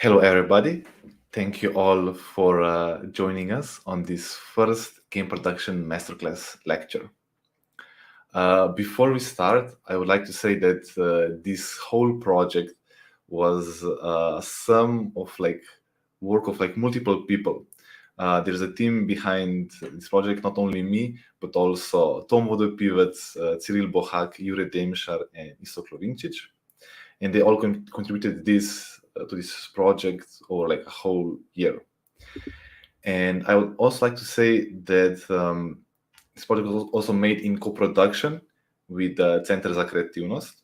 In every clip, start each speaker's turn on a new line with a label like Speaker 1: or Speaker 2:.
Speaker 1: Hello, everybody. Thank you all for joining us on this first Game Production Masterclass lecture. Before we start, I would like to say that this whole project was some of work of multiple people. There's a team behind this project, not only me, but also Tom Vodopivec, Cyril Bohak, Jure Demšar, and Iso Klovincic. And they all contributed to this project over a whole year. And I would also like to say that this project was also made in co-production with Center za Kreativnost,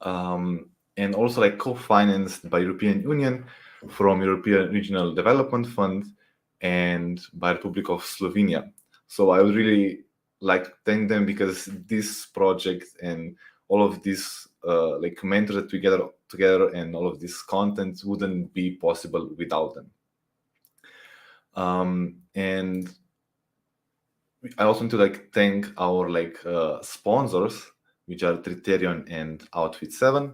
Speaker 1: and also co-financed by European Union from European Regional Development Fund and by Republic of Slovenia. So I would really like to thank them, because this project and all of these mentors together and all of this content wouldn't be possible without them. And I also want to thank our sponsors, which are Criterion and Outfit 7,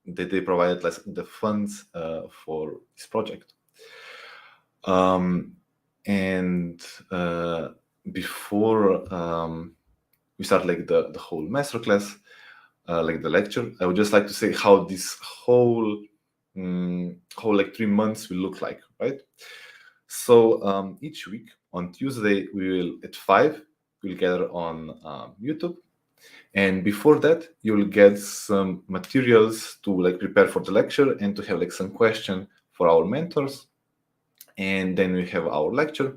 Speaker 1: that they provided the funds for this project. Before we start the whole masterclass, the lecture, I would just like to say how this whole 3 months will look like, right? So each week on Tuesday, we will at 5 we'll gather on YouTube, and before that you'll get some materials to prepare for the lecture and to have some question for our mentors, and then we have our lecture,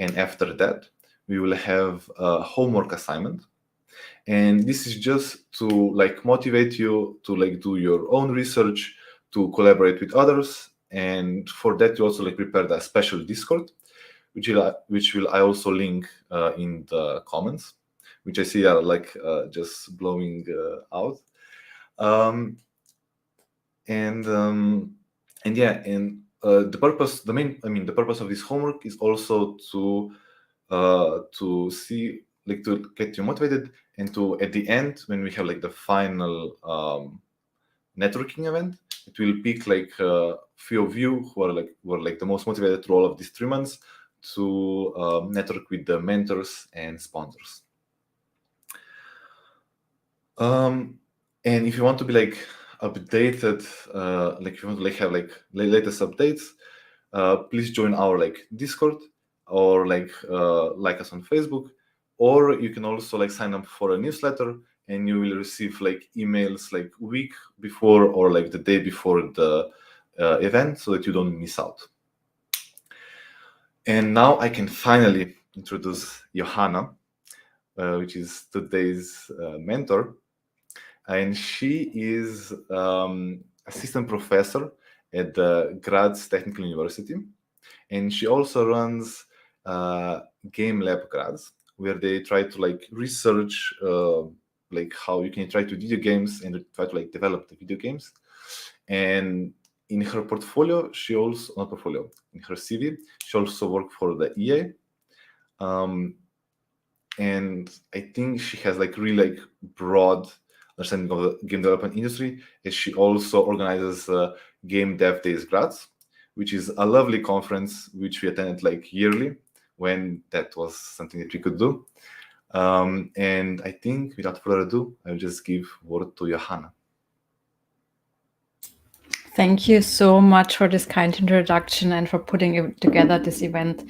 Speaker 1: and after that we will have a homework assignment. And this is just to motivate you to do your own research, to collaborate with others, and for that you also prepared a special Discord, which will I also link in the comments, which I see are just blowing out. The purpose of this homework is also to see to get you motivated, and to at the end, when we have the final networking event, it will pick a few of you who are the most motivated through all of these 3 months to network with the mentors and sponsors. And if you want to be updated, if you want to have latest updates, please join our Discord, or like us on Facebook, or you can also sign up for a newsletter, and you will receive emails week before or the day before the event, so that you don't miss out. And now I can finally introduce Johanna, which is today's mentor, and she is assistant professor at the Graz Technical University, and she also runs Game Lab Graz, where they try to research how you can try to video games and try to develop the video games. And in her portfolio, in her CV, she also worked for the EA. And I think she has really broad understanding of the game development industry, as she also organizes Game Dev Days Graz, which is a lovely conference which we attended yearly, when that was something that we could do. And I think without further ado, I'll just give word to Johanna.
Speaker 2: Thank you so much for this kind introduction and for putting together this event.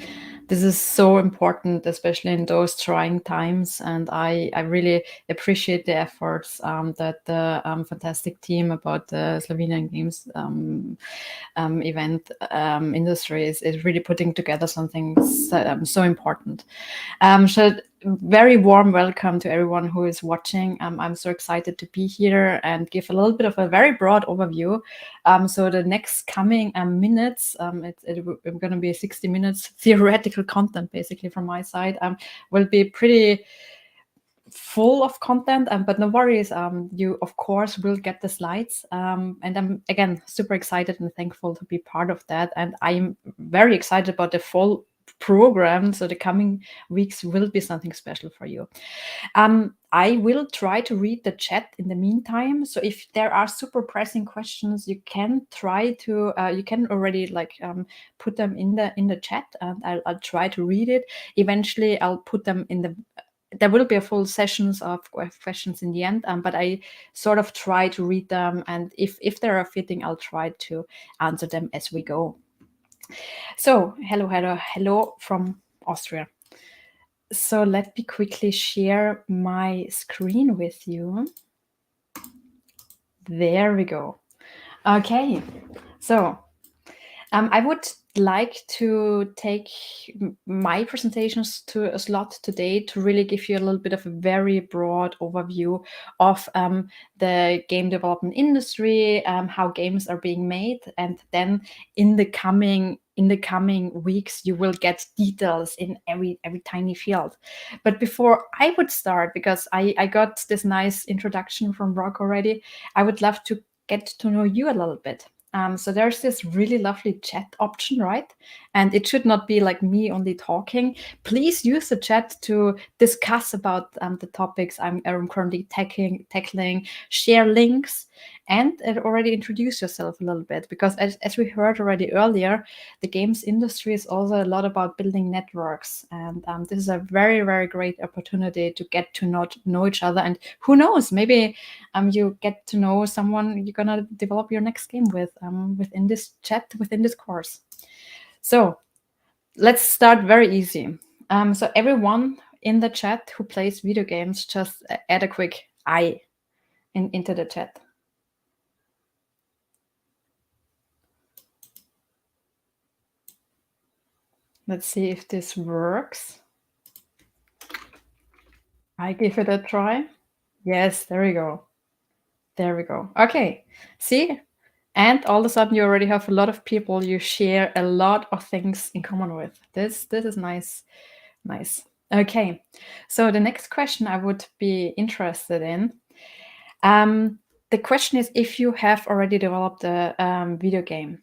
Speaker 2: This is so important, especially in those trying times, and I really appreciate the efforts that the fantastic team about the Slovenian Games event industry is really putting together something so important. So very warm welcome to everyone who is watching. I'm so excited to be here and give a little bit of a very broad overview. So the next coming minutes, it's going to be 60 minutes theoretical content, basically, from my side, will be pretty full of content, but no worries, you of course will get the slides, and I'm again super excited and thankful to be part of that, and I'm very excited about the full program, so the coming weeks will be something special for you. I will try to read the chat in the meantime. So if there are super pressing questions, you can try to you can already like put them in the chat, and I'll try to read it. Eventually, I'll put them in the. There will be a full sessions of questions in the end, but I sort of try to read them, and if they are fitting, I'll try to answer them as we go. So hello from Austria. So let me quickly share my screen with you. There we go. Okay, so I would like to take my presentations to a slot today to really give you a little bit of a very broad overview of the game development industry, how games are being made, and then in the coming weeks you will get details in every tiny field. But before I would start, because I got this nice introduction from Brock already, I would love to get to know you a little bit. So there's this really lovely chat option, right? And it should not be like me only talking. Please use the chat to discuss about the topics I'm currently tackling, share links, and already introduce yourself a little bit. Because as we heard already earlier, the games industry is also a lot about building networks. And this is a very, very great opportunity to get to know each other. And who knows, maybe you get to know someone you're gonna develop your next game with within this chat, within this course. So let's start very easy. So everyone in the chat who plays video games, just add a quick I into the chat. Let's see if this works. I give it a try. Yes, there we go. There we go. Okay, see? And all of a sudden you already have a lot of people you share a lot of things in common with. This is nice. Nice. Okay, so the next question I would be interested in. The question is if you have already developed a video game.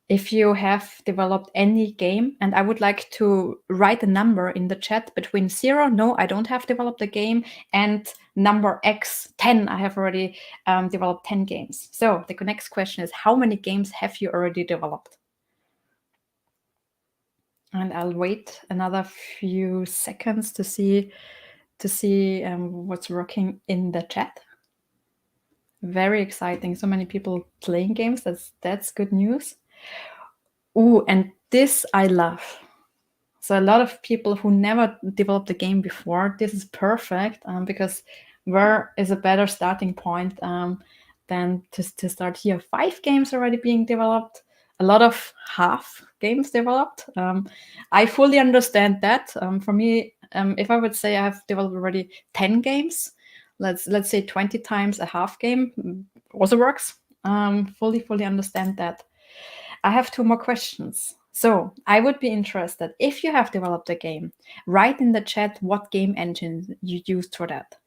Speaker 2: If you have developed any game, and I would like to write a number in the chat between 0, no, I don't have developed a game, and number X, 10, I have already developed 10 games. So the next question is, how many games have you already developed? And I'll wait another few seconds to see what's working in the chat. Very exciting. So many people playing games. That's good news. Ooh, and this I love. So a lot of people who never developed a game before, this is perfect because where is a better starting point than to start here? 5 games already being developed, a lot of half games developed. I fully understand that. For me, if I would say I have developed already 10 games, let's say 20 times a half game also works. Fully understand that. I have 2 more questions. So I would be interested, if you have developed a game, write in the chat what game engine you used for that.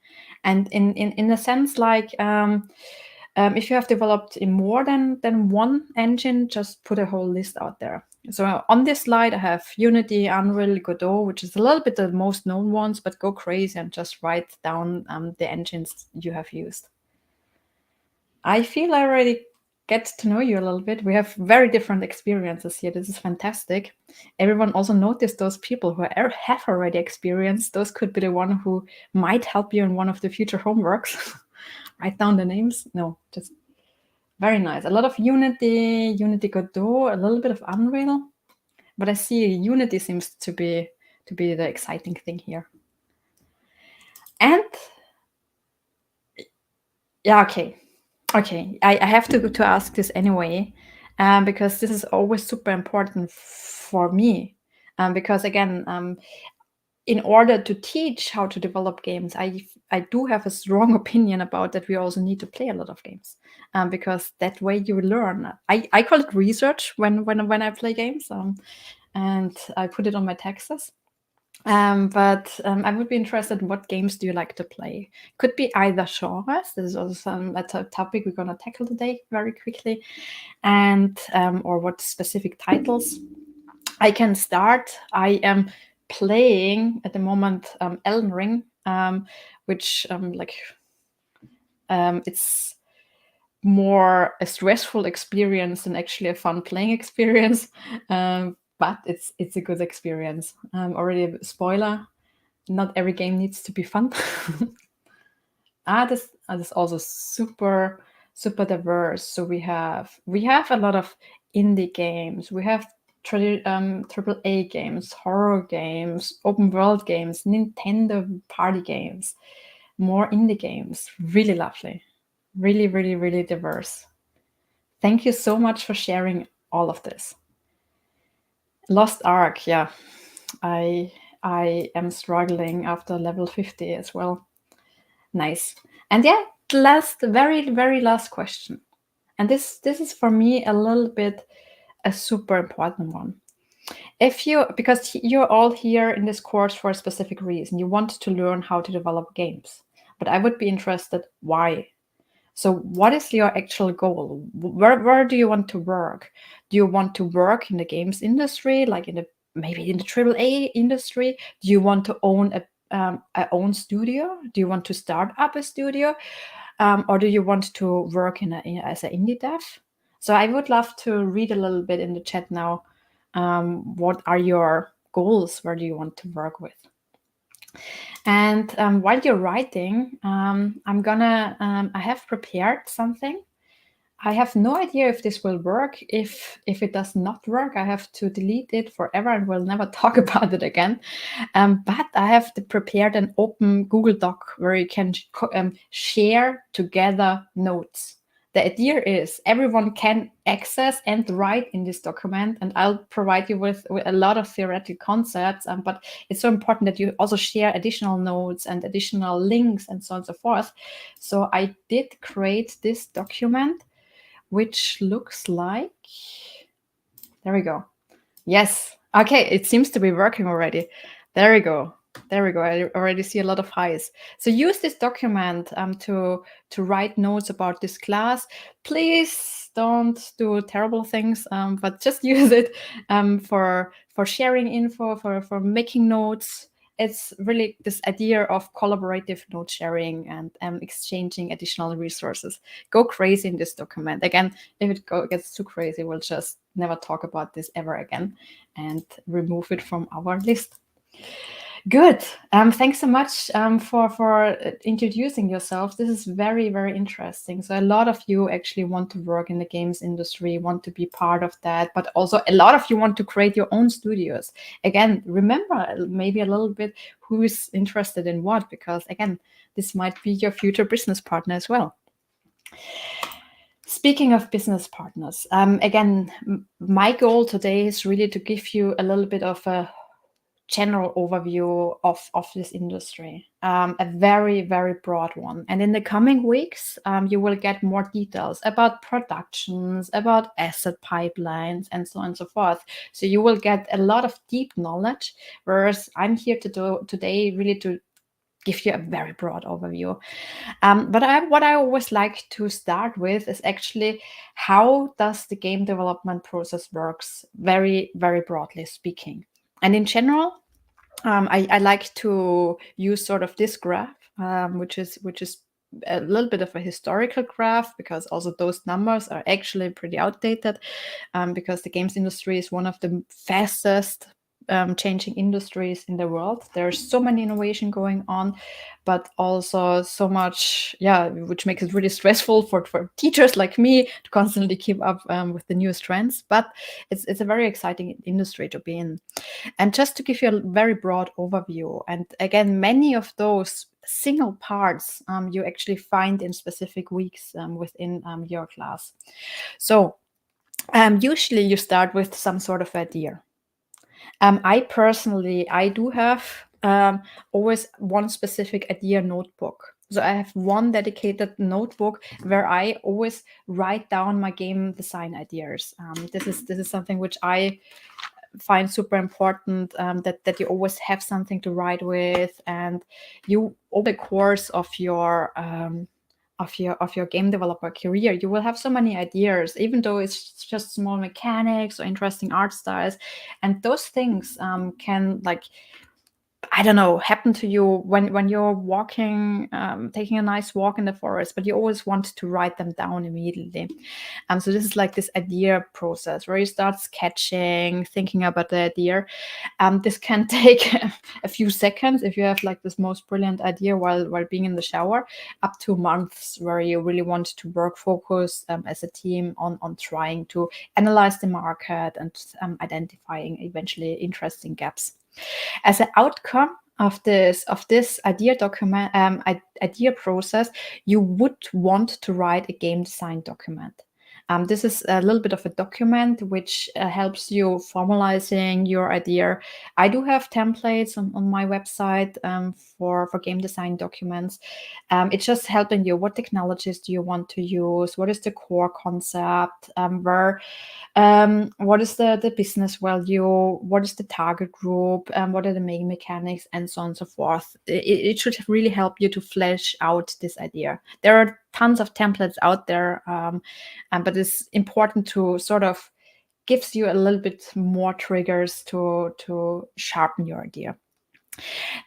Speaker 2: And in a sense, like if you have developed in more than one engine, just put a whole list out there. So on this slide, I have Unity, Unreal, Godot, which is a little bit the most known ones, but go crazy and just write down the engines you have used. I feel I already get to know you a little bit. We have very different experiences here. This is fantastic. Everyone also noticed those people who have already experienced. Those could be the one who might help you in one of the future homeworks. Write down the names. No, just very nice. A lot of Unity Godot, a little bit of Unreal. But I see Unity seems to be the exciting thing here. And yeah, okay. I have to ask this anyway, because this is always super important for me. Because again, in order to teach how to develop games, I do have a strong opinion about that. We also need to play a lot of games, because that way you learn. I call it research when I play games, and I put it on my taxes. But I would be interested in what games do you like to play? Could be either genres. This is also a topic we're going to tackle today very quickly, and or what specific titles. I can start. I am playing at the moment Elden Ring, which it's more a stressful experience than actually a fun playing experience, but it's a good experience. Already a spoiler, not every game needs to be fun. This is also super diverse. So we have a lot of indie games. We have AAA games, horror games, open world games, Nintendo party games, more indie games. Really lovely. Really, really, really diverse. Thank you so much for sharing all of this. Lost Ark, yeah. I am struggling after level 50 as well. Nice. And yeah, very, very last question. And this is for me a little bit a super important one. Because you're all here in this course for a specific reason, you want to learn how to develop games. But I would be interested, why? So what is your actual goal? Where do you want to work? Do you want to work in the games industry, like maybe in the AAA industry? Do you want to own a own studio? Do you want to start up a studio? Or do you want to work as an indie dev? So I would love to read a little bit in the chat now. What are your goals? Where do you want to work with? And while you're writing, I have prepared something. I have no idea if this will work. If it does not work, I have to delete it forever and will never talk about it again. But I have prepared an open Google Doc where you can share together notes. The idea is everyone can access and write in this document, and I'll provide you with a lot of theoretical concepts, but it's so important that you also share additional notes and additional links and so on and so forth. So I did create this document, which looks like, there we go. Yes. Okay, it seems to be working already. There we go. There we go. I already see a lot of highs. So use this document to write notes about this class. Please don't do terrible things, but just use it for sharing info, for making notes. It's really this idea of collaborative note sharing and exchanging additional resources. Go crazy in this document. Again, if it gets too crazy, we'll just never talk about this ever again and remove it from our list. Good. Thanks so much for introducing yourself. This is very, very interesting. So a lot of you actually want to work in the games industry, want to be part of that, but also a lot of you want to create your own studios. Again, remember maybe a little bit who is interested in what, because again, this might be your future business partner as well. Speaking of business partners, again, my goal today is really to give you a little bit of a general overview of this industry, a very, very broad one. And in the coming weeks, you will get more details about productions, about asset pipelines, and so on and so forth. So you will get a lot of deep knowledge, whereas I'm here today really to give you a very broad overview. But what I always like to start with is actually how does the game development process works, very, very broadly speaking. And in general, I like to use sort of this graph, which is a little bit of a historical graph, because also those numbers are actually pretty outdated, because the games industry is one of the fastest changing industries in the world. There's so many innovation going on, but also so much, which makes it really stressful for teachers like me to constantly keep up with the newest trends. But it's a very exciting industry to be in. And just to give you a very broad overview, and again, many of those single parts you actually find in specific weeks within your class. So usually you start with some sort of idea. I do have always one specific idea notebook. So I have one dedicated notebook where I always write down my game design ideas. This is something which I find super important, that you always have something to write with, and you, over the course of your game developer career, you will have so many ideas, even though it's just small mechanics or interesting art styles, and those things can I don't know, happen to you when you're walking, taking a nice walk in the forest, but you always want to write them down immediately. So this is like this idea process where you start sketching, thinking about the idea. This can take a few seconds if you have like this most brilliant idea while being in the shower, up to months where you really want to work focused as a team on trying to analyze the market and identifying eventually interesting gaps. As an outcome of this idea document, idea process, you would want to write a game design document. This is a little bit of a document which helps you formalizing your idea. I do have templates on my website for game design documents. It's just helping you. What technologies do you want to use? What is the core concept? What is the business value? What is the target group? What are the main mechanics, and so on and so forth. It should really help you to flesh out this idea. There are tons of templates out there, but it's important to sort of gives you a little bit more triggers to sharpen your idea.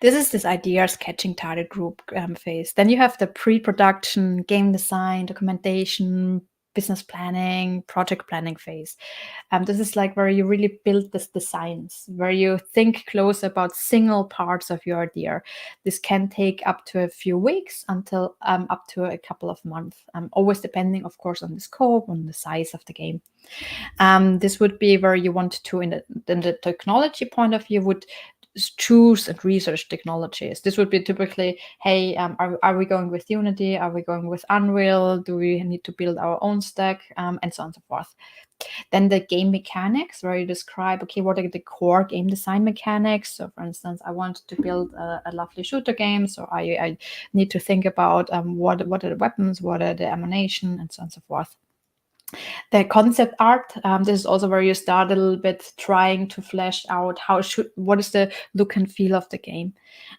Speaker 2: This is this idea sketching target group phase. Then you have the pre-production, game design, documentation, business planning, project planning phase. This is like where you really build this designs, where you think close about single parts of your idea. This can take up to a few weeks until up to a couple of months, always depending, of course, on the scope, on the size of the game. This would be where you want to, in the technology point of view, would choose and research technologies. This would be typically, hey, are we going with Unity? Are we going with Unreal? Do we need to build our own stack? And so on and so forth. Then the game mechanics, where you describe, okay, what are the core game design mechanics? So for instance, I want to build a lovely shooter game. So I need to think about what are the weapons, what are the ammunition, and so on and so forth. The concept art, this is also where you start a little bit trying to flesh out what is the look and feel of the game,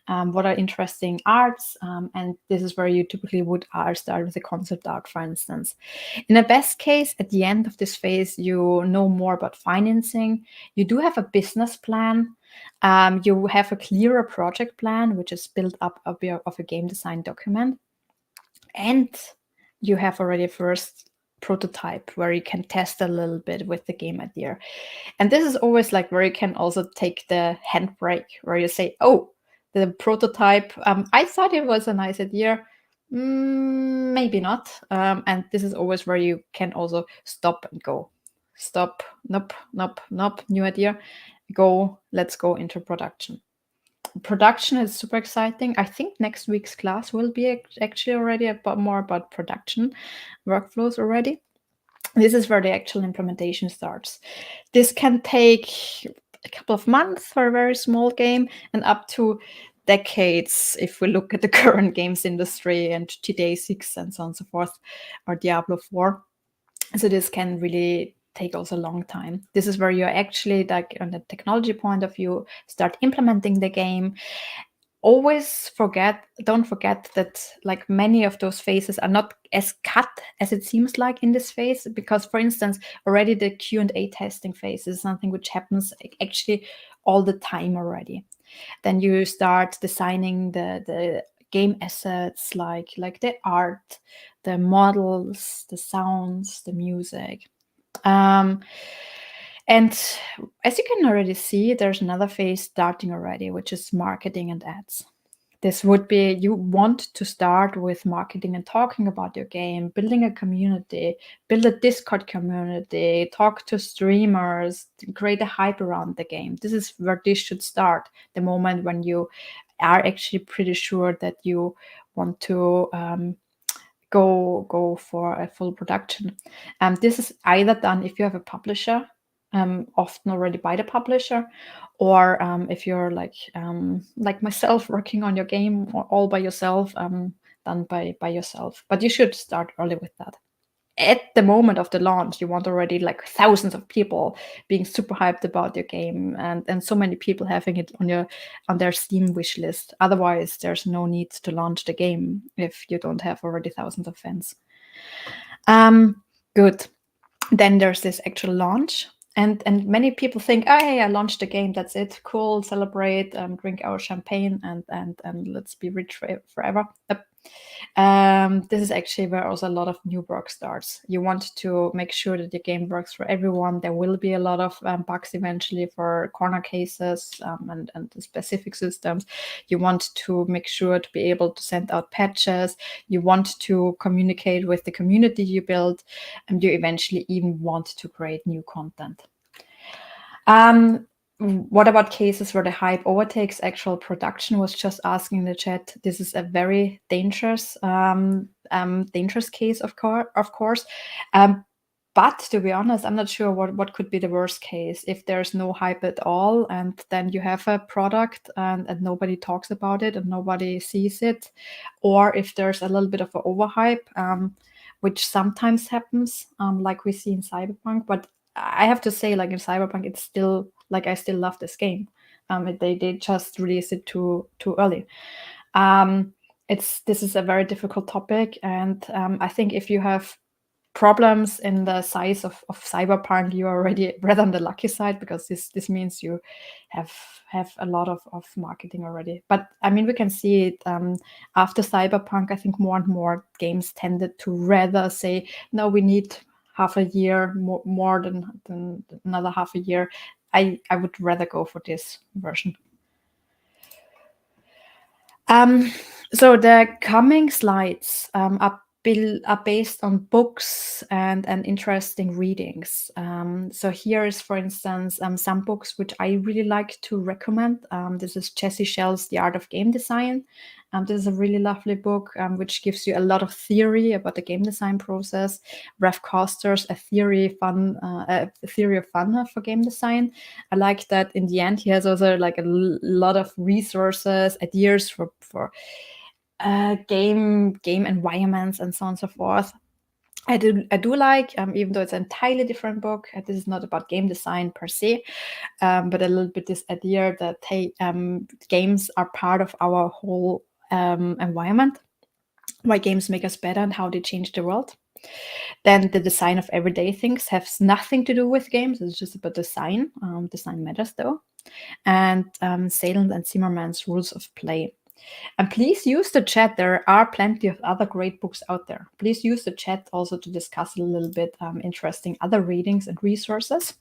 Speaker 2: what are interesting arts, and this is where you typically would start with the concept art, for instance. In the best case, at the end of this phase, you know more about financing. You do have a business plan. You have a clearer project plan, which is built up of a game design document, and you have already a first prototype where you can test a little bit with the game idea. And this is always like where you can also take the handbrake, where you say, oh, the prototype, I thought it was a nice idea, maybe not. And this is always where you can also stop and go. Stop, nope, new idea, let's go into production. Production is super exciting. I think next week's class will be actually already more about production workflows already. This is where the actual implementation starts. This can take a couple of months for a very small game, and up to decades if we look at the current games industry and GTA 6 and so on and so forth, or Diablo 4. So this can really take also a long time. This is where you're actually, like, on the technology point of view, start implementing the game. Don't forget that like many of those phases are not as cut as it seems like in this phase, because for instance, already the Q&A testing phase is something which happens actually all the time already. Then you start designing the game assets, like the art, the models, the sounds, the music. And as you can already see, there's another phase starting already, which is marketing and ads. This would be, you want to start with marketing and talking about your game, building a community, build a Discord community, talk to streamers, create a hype around the game. This is where this should start, the moment when you are actually pretty sure that you want to go for a full production. This is either done if you have a publisher, often already by the publisher, or if you're like myself, working on your game all by yourself, done by yourself. But you should start early with that. At the moment of the launch, you want already like thousands of people being super hyped about your game, and so many people having it on their Steam wish list. Otherwise, there's no need to launch the game if you don't have already thousands of fans. Good. Then there's this actual launch. And many people think, oh, hey, I launched a game, that's it, cool, celebrate, drink our champagne, and let's be rich forever. This is actually where also a lot of new work starts. You want to make sure that the game works for everyone. There will be a lot of bugs eventually for corner cases and specific systems. You want to make sure to be able to send out patches. You want to communicate with the community you build, and you eventually even want to create new content. What about cases where the hype overtakes actual production? Was just asking in the chat. This is a very dangerous case, of course. But to be honest, I'm not sure what could be the worst case if there's no hype at all, and then you have a product and nobody talks about it and nobody sees it, or if there's a little bit of an overhype, which sometimes happens, like we see in Cyberpunk. But I have to say, like in Cyberpunk, it's still like I still love this game. They just released it too early. This is a very difficult topic, and I think if you have problems in the size of Cyberpunk, you are already rather on the lucky side, because this means you have a lot of marketing already. But I mean, we can see it after Cyberpunk. I think more and more games tended to rather say, no, we need half a year more than another half a year. I would rather go for this version. So the coming slides are based on books and interesting readings. So here is, for instance, some books which I really like to recommend. This is Jesse Schell's The Art of Game Design. This is a really lovely book which gives you a lot of theory about the game design process. Ralph Koster's A Theory of Fun for Game Design. I like that in the end he has also like a lot of resources, ideas for game environments and so on and so forth. I do like, even though it's an entirely different book, this is not about game design per se, but a little bit this idea that, hey, games are part of our whole environment, why games make us better and how they change the world. Then the design of everyday things has nothing to do with games. It's just about design. Design matters though. And Salem and Zimmerman's Rules of Play. And please use the chat. There are plenty of other great books out there. Please use the chat also to discuss a little bit interesting other readings and resources.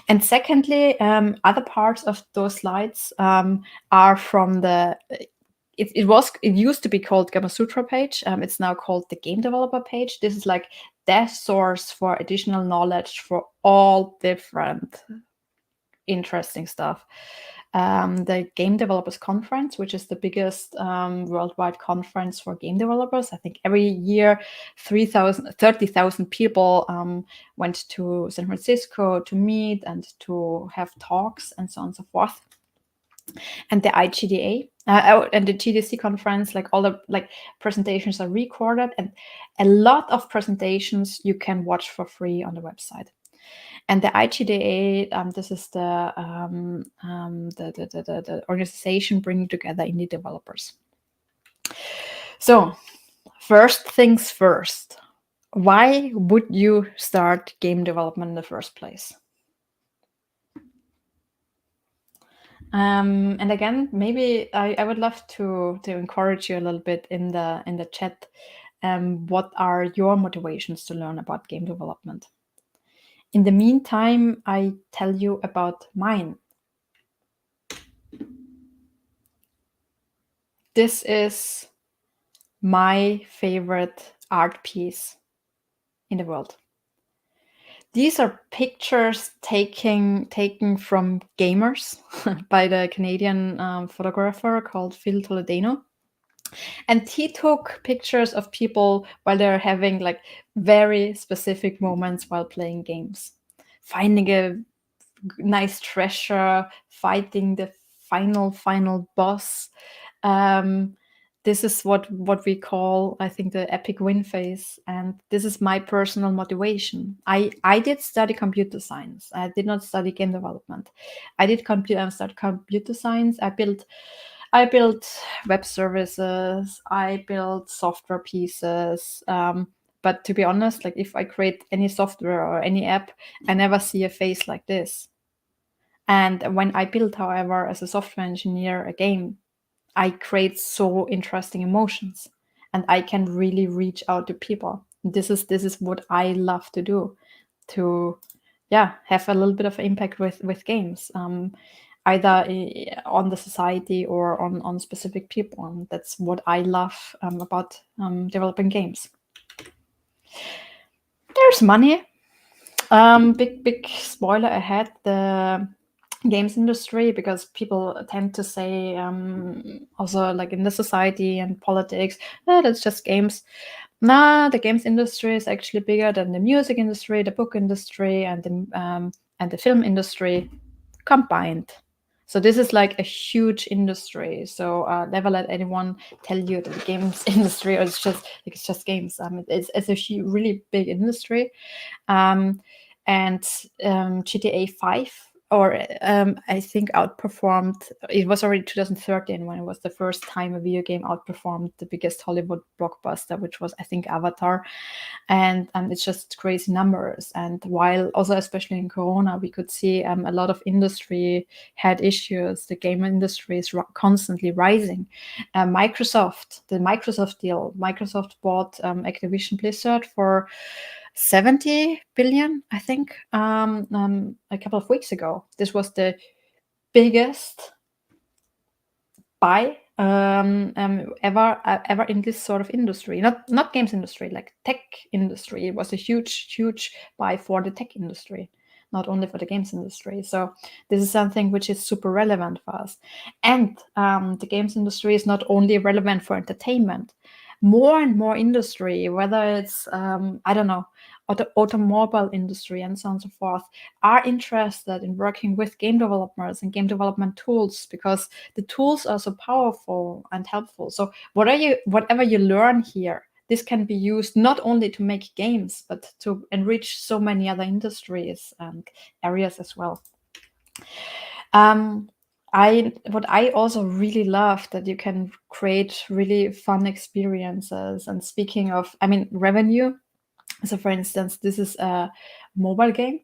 Speaker 2: And secondly, other parts of those slides are from the. It used to be called Gamasutra page. It's now called the Game Developer page. This is like the source for additional knowledge for all different interesting stuff. The Game Developers Conference, which is the biggest worldwide conference for game developers. I think every year 30,000 people went to San Francisco to meet and to have talks and so on and so forth. And the IGDA and the GDC conference, like all the presentations are recorded, and a lot of presentations you can watch for free on the website. And the IGDA, this is the organization bringing together indie developers. So, first things first, why would you start game development in the first place? And again, maybe I would love to encourage you a little bit in the chat. What are your motivations to learn about game development? In the meantime, I tell you about mine. This is my favorite art piece in the world. These are pictures taken from Gamers by the Canadian photographer called Phil Toledano. And he took pictures of people while they're having like very specific moments while playing games. Finding a nice treasure, fighting the final boss. This is what we call, I think, the epic win phase. And this is my personal motivation. I did study computer science. I did not study game development. I did study computer science. I built web services. I built software pieces. But But to be honest, like if I create any software or any app, I never see a face like this. And when I build, however, as a software engineer, a game, I create so interesting emotions, and I can really reach out to people. This is what I love to do, to have a little bit of impact with games, either on the society or on specific people. And that's what I love about developing games. There's money. Big spoiler ahead. The games industry, because people tend to say also like in the society and politics, that's just games. Nah, the games industry is actually bigger than the music industry, the book industry, and the film industry combined. So this is like a huge industry. So never let anyone tell you that the games industry is it's just games. It's a really big industry. And GTA 5, or I think outperformed. It was already 2013 when it was the first time a video game outperformed the biggest Hollywood blockbuster, which was, I think, Avatar. And it's just crazy numbers. And while also, especially in Corona, we could see a lot of industry had issues, the game industry is constantly rising. The Microsoft deal, Microsoft bought Activision Blizzard for 70 billion, I think, a couple of weeks ago. This was the biggest buy ever in this sort of industry. Not games industry, like tech industry. It was a huge buy for the tech industry, not only for the games industry. So this is something which is super relevant for us. And the games industry is not only relevant for entertainment. More and more industry, whether it's I don't know, automobile industry and so on and so forth, are interested in working with game developers and game development tools, because the tools are so powerful and helpful. So whatever you learn here, this can be used not only to make games, but to enrich so many other industries and areas as well. What I also really love, that you can create really fun experiences. And speaking of, revenue. So for instance, this is a mobile game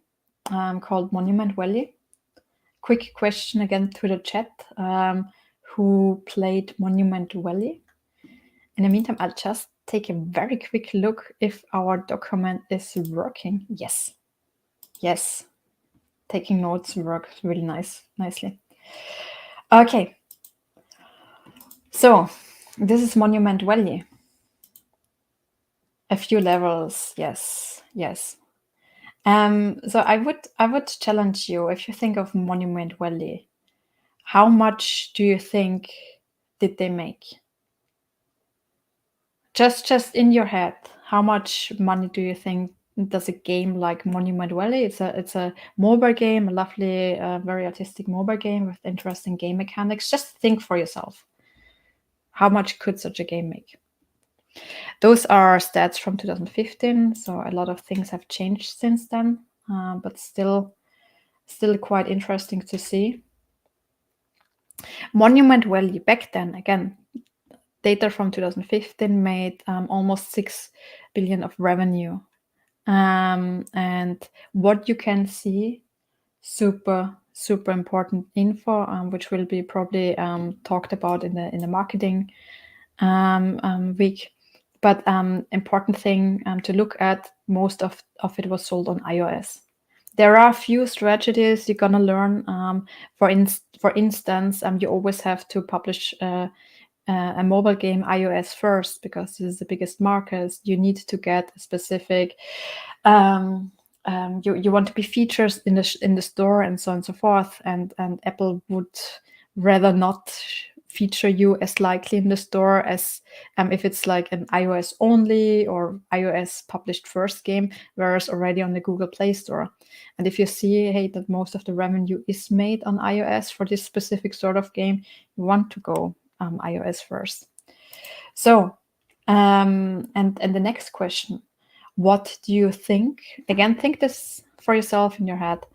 Speaker 2: called Monument Valley. Quick question again to the chat. Who played Monument Valley? In the meantime, I'll just take a very quick look if our document is working. Yes. Taking notes works really nicely. Okay. So this is Monument Valley. A few levels, yes. So I would challenge you, if you think of Monument Valley, how much do you think did they make? Just in your head, how much money do you think does a game like Monument Valley? It's a mobile game, a lovely, very artistic mobile game with interesting game mechanics. Just think for yourself. How much could such a game make? Those are stats from 2015, so a lot of things have changed since then, but still quite interesting to see. Monument Valley back then, again, data from 2015 made almost 6 billion of revenue. And what you can see, super important info, which will be probably talked about in the marketing week. But important thing to look at, most of it was sold on iOS. There are a few strategies you're gonna learn. For instance, you always have to publish a mobile game iOS first, because this is the biggest market. You need to get a specific. You want to be featured in the store and so on and so forth. And Apple would rather not feature you as likely in the store as if it's like an iOS only or iOS published first game, whereas already on the Google Play Store. And if you see, hey, that most of the revenue is made on iOS for this specific sort of game, you want to go iOS first. So, and the next question, what do you think? Again, think this for yourself in your head.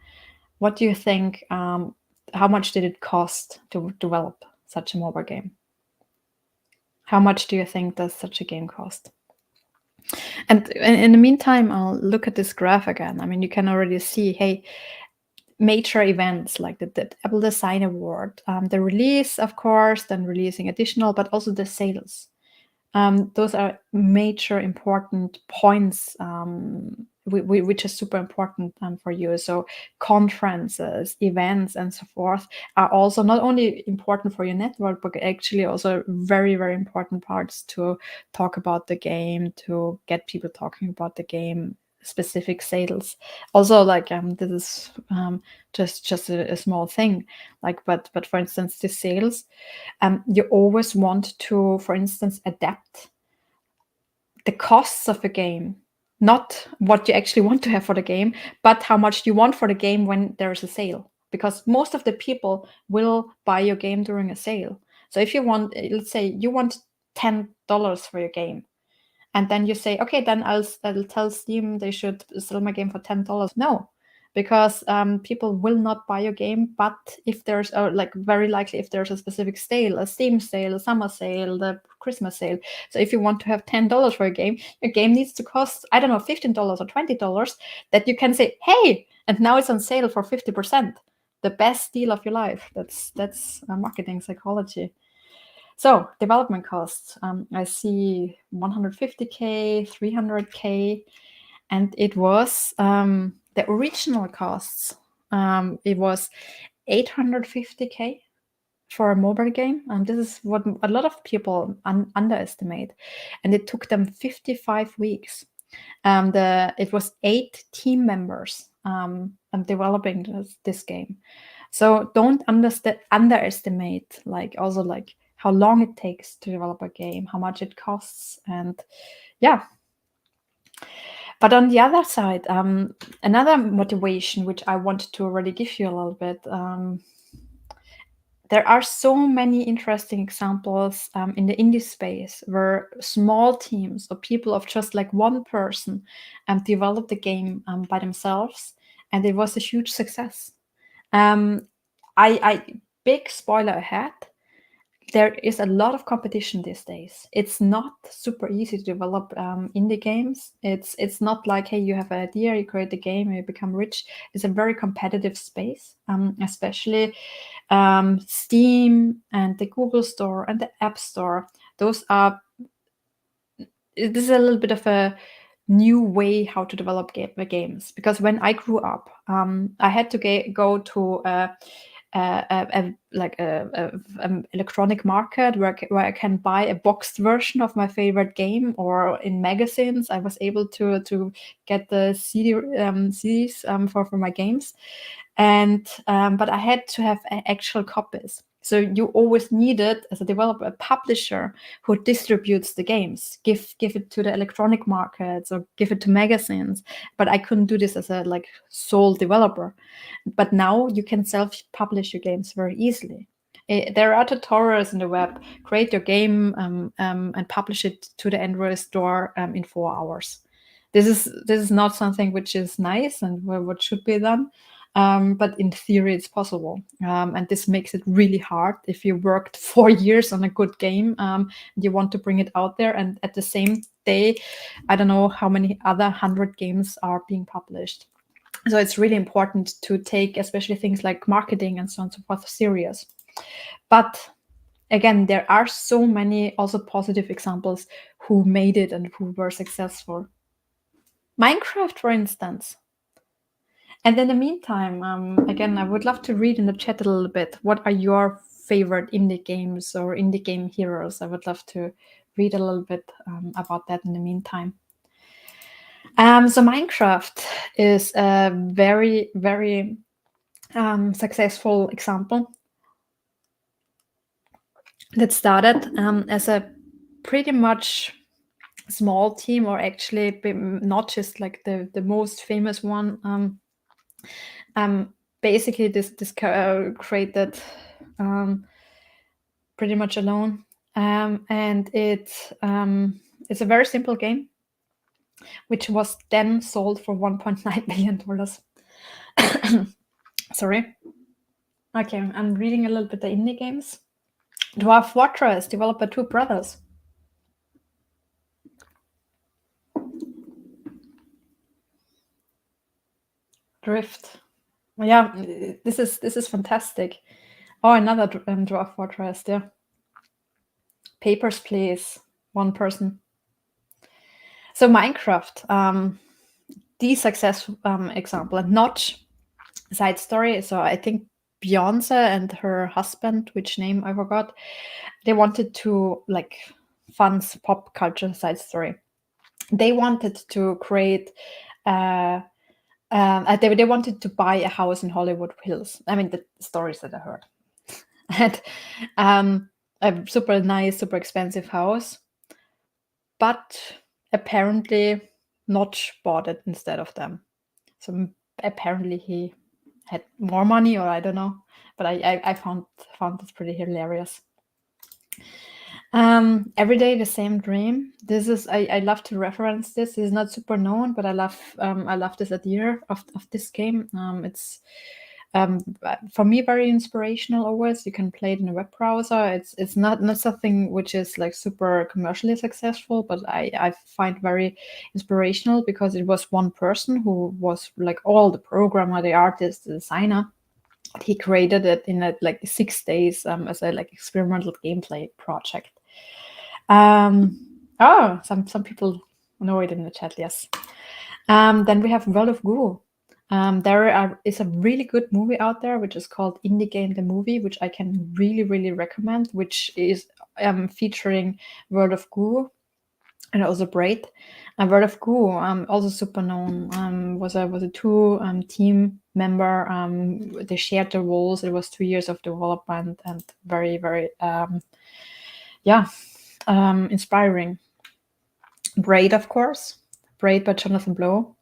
Speaker 2: What do you think? How much did it cost to develop such a mobile game? How much do you think does such a game cost? And in the meantime, I'll look at this graph again. I mean, you can already see, hey, major events like the Apple Design Award, the release, of course, then releasing additional, but also the sales. Those are major important points, which is super important for you. So conferences, events, and so forth are also not only important for your network, but actually also very, very important parts to talk about the game, to get people talking about the game, specific sales. Also, like this is just a small thing. Like, but for instance, the sales. You always want to, for instance, adapt the costs of a game, not what you actually want to have for the game, but how much you want for the game when there is a sale. Because most of the people will buy your game during a sale. So if you want, let's say you want $10 for your game, and then you say, okay, then I'll tell Steam they should sell my game for $10. No, because people will not buy your game. But if there's like very likely if there's a specific sale, a Steam sale, a summer sale, the Christmas sale. So if you want to have $10 for your game needs to cost, I don't know, $15 or $20, that you can say, hey, and now it's on sale for 50%. The best deal of your life. That's marketing psychology. So development costs, I see 150K, 300K, and it was the original costs. It was 850K for a mobile game. This is what a lot of people underestimate, and it took them 55 weeks. It was 8 team members developing this game. So don't underestimate like how long it takes to develop a game, how much it costs, and yeah. But on the other side, another motivation which I wanted to already give you a little bit. There are so many interesting examples in the indie space where small teams or people of just like one person developed the game by themselves, and it was a huge success. I big spoiler ahead. There is a lot of competition these days. It's not super easy to develop indie games. It's not like, hey, you have an idea, you create the game, and you become rich. It's a very competitive space, especially Steam and the Google Store and the App Store. This is a little bit of a new way how to develop games, because when I grew up, I had to go to electronic market where I can buy a boxed version of my favorite game, or in magazines I was able to get the CDs for my games, and but I had to have actual copies. So you always needed, as a developer, a publisher who distributes the games, give it to the electronic markets or give it to magazines. But I couldn't do this as a sole developer. But now you can self-publish your games very easily. There are tutorials in the web. Create your game and publish it to the Android store in 4 hours. This is not something which is nice and what should be done. But in theory, it's possible. And this makes it really hard if you worked 4 years on a good game, you want to bring it out there. And at the same day, I don't know how many other 100 games are being published. So it's really important to take especially things like marketing and so on and so forth serious. But again, there are so many also positive examples who made it and who were successful. Minecraft, for instance. And in the meantime, again, I would love to read in the chat a little bit. What are your favorite indie games or indie game heroes? I would love to read a little bit about that in the meantime. So Minecraft is a very, very successful example that started as a pretty much small team, or actually not just like the most famous one. Basically, this created pretty much alone, and it's a very simple game, which was then sold for $1.9 billion. Sorry. Okay, I'm reading a little bit the indie games. Dwarf Fortress, developed by two brothers. Drift. Yeah, this is fantastic. Oh, another Dwarf Fortress. Yeah. Papers, Please. One person. So Minecraft. The success example, and Notch side story. So I think Beyonce and her husband, which name I forgot, they wanted to like fun pop culture side story. They wanted to create. They wanted to buy a house in Hollywood Hills. I mean, the stories that I heard, and a super nice, super expensive house, but apparently Notch bought it instead of them. So apparently he had more money, or I don't know, but I found this pretty hilarious. Every day the same dream. This is I love to reference this. It's not super known, but I love this idea of this game. It's for me very inspirational always. You can play it in a web browser. It's not something which is like super commercially successful, but I find very inspirational because it was one person who was like all the programmer, the artist, the designer. He created it in like 6 days as a like experimental gameplay project. Some people know it in the chat. Yes. Then we have World of Goo. There is a really good movie out there which is called Indie Game the Movie, which I can really recommend, which is featuring World of Goo and also Braid. World of Goo, also super known, was a two team member. They shared the roles. It was 2 years of development and very inspiring. Braid, of course. Braid by Jonathan Blow.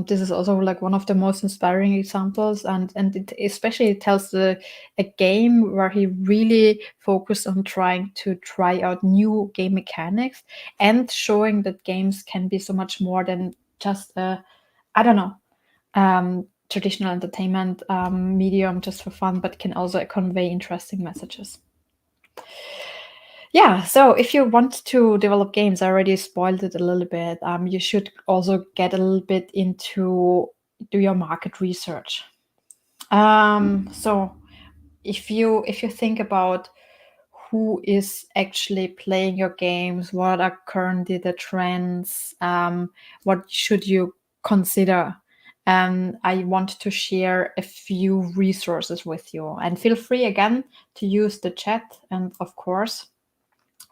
Speaker 2: This is also like one of the most inspiring examples, and it especially tells a game where he really focused on trying to try out new game mechanics and showing that games can be so much more than just traditional entertainment medium just for fun, but can also convey interesting messages. Yeah, so if you want to develop games, I already spoiled it a little bit. You should also get a little bit into do your market research. So if you think about who is actually playing your games, what are currently the trends, what should you consider? I want to share a few resources with you, and feel free again to use the chat and of course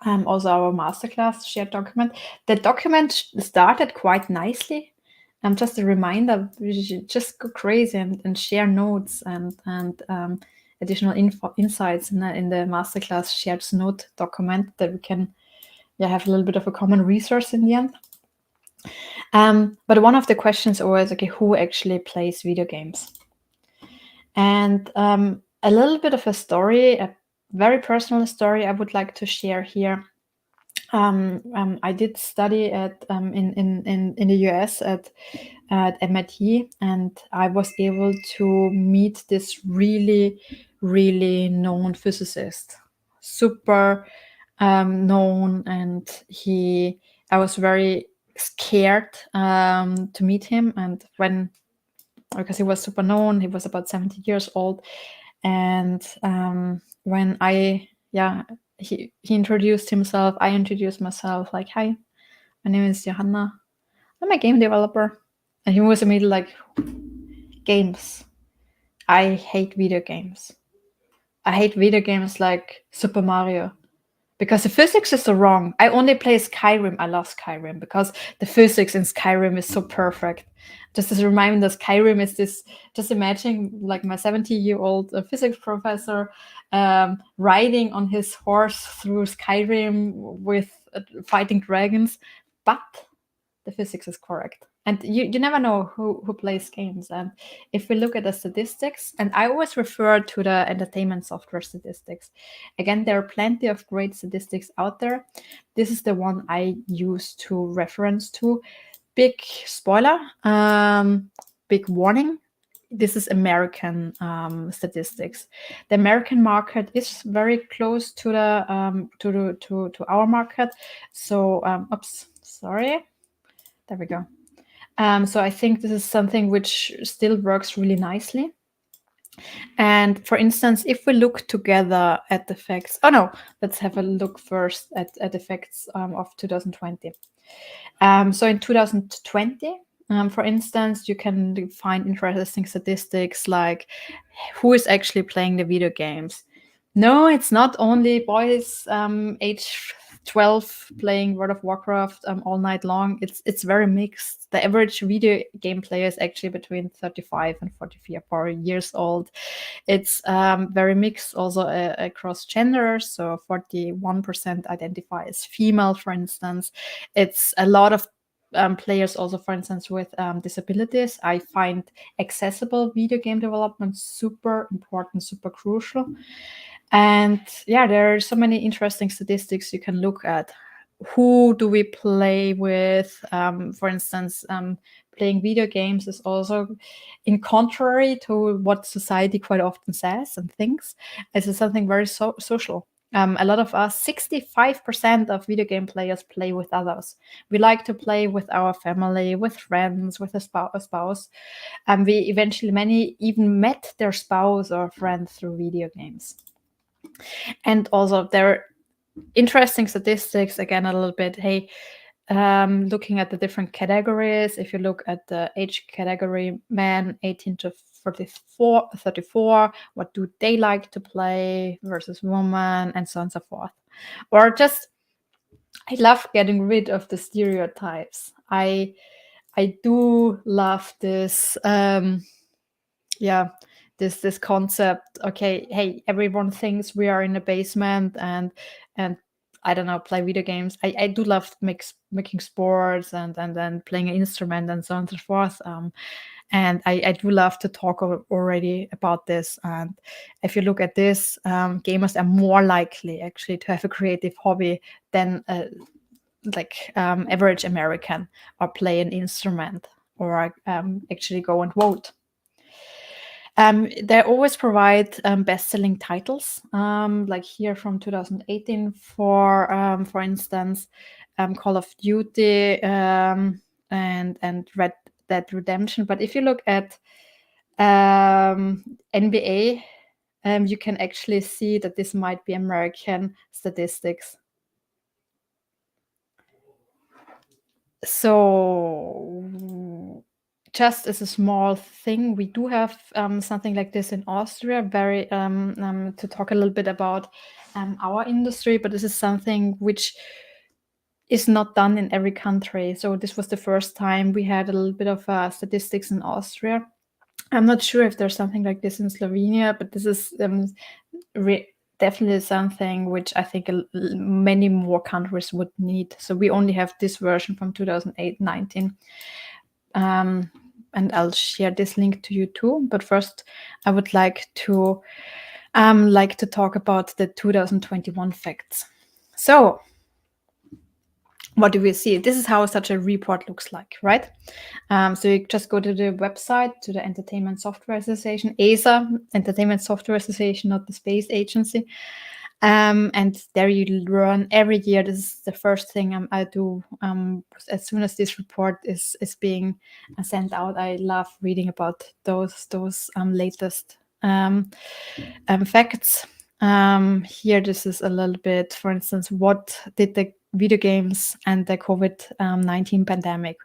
Speaker 2: also our masterclass shared document. The document started quite nicely. Just a reminder, we should just go crazy and share notes and additional insights in the masterclass shared note document that we can have a little bit of a common resource in the end. But one of the questions always, okay, who actually plays video games? And a little bit of a story, a very personal story I would like to share here. I did study at in the US at MIT, and I was able to meet this really known physicist, super known, and I was very scared to meet him, and because he was super known, he was about 70 years old, and when he introduced himself, I introduced myself, like, hi, my name is Johanna, I'm a game developer. And he was immediately like, games, I hate video games. I hate video games like Super Mario because the physics is so wrong. I only play Skyrim. I love Skyrim because the physics in Skyrim is so perfect. Just as a reminder, Skyrim is this, just imagine like my 70-year-old physics professor riding on his horse through Skyrim with fighting dragons, but the physics is correct. And you never know who plays games. And if we look at the statistics, and I always refer to the entertainment software statistics. Again, there are plenty of great statistics out there. This is the one I use to reference to. Big spoiler, big warning. This is American statistics. The American market is very close to the to our market. So, oops, sorry. There we go. So I think this is something which still works really nicely. And for instance, if we look together at the facts, let's have a look first at the facts of 2020. So in 2020, for instance, you can find interesting statistics like who is actually playing the video games. No, it's not only boys age 12 playing World of Warcraft all night long. It's very mixed. The average video game player is actually between 35 and 44 years old. It's very mixed also across genders. So 41% identify as female, for instance. It's a lot of players also, for instance, with disabilities. I find accessible video game development super important, super crucial. And yeah, there are so many interesting statistics you can look at. Who do we play with? For instance, playing video games is also in contrary to what society quite often says and thinks. This is something very social. A lot of us, 65% of video game players play with others. We like to play with our family, with friends, with a spouse. And many even met their spouse or friend through video games. And also there are interesting statistics, again, a little bit, looking at the different categories. If you look at the age category, men 18 to 34, what do they like to play versus women, and so on and so forth. Or just, I love getting rid of the stereotypes. I do love this this concept. Okay, hey, everyone thinks we are in a basement and I don't know, play video games. I do love making sports and then playing an instrument and so on and so forth. And I do love to talk already about this. And if you look at this, gamers are more likely actually to have a creative hobby than average American, or play an instrument, or actually go and vote. They always provide best-selling titles, like here from 2018 for instance, Call of Duty and Red Dead Redemption. But if you look at NBA, you can actually see that this might be American statistics. So just as a small thing, we do have something like this in Austria, very to talk a little bit about our industry, but this is something which is not done in every country. So this was the first time we had a little bit of statistics in Austria. I'm not sure if there's something like this in Slovenia, but this is definitely something which I think many more countries would need. So we only have this version from 2019. And I'll share this link to you too. But first, I would like to talk about the 2021 facts. So what do we see? This is how such a report looks like, right? So you just go to the website, to the Entertainment Software Association, ESA, Entertainment Software Association, not the space agency. And there you learn every year. This is the first thing I do as soon as this report is being sent out. I love reading about those latest facts. Here, this is a little bit, for instance, what did the video games and the COVID-19 pandemic.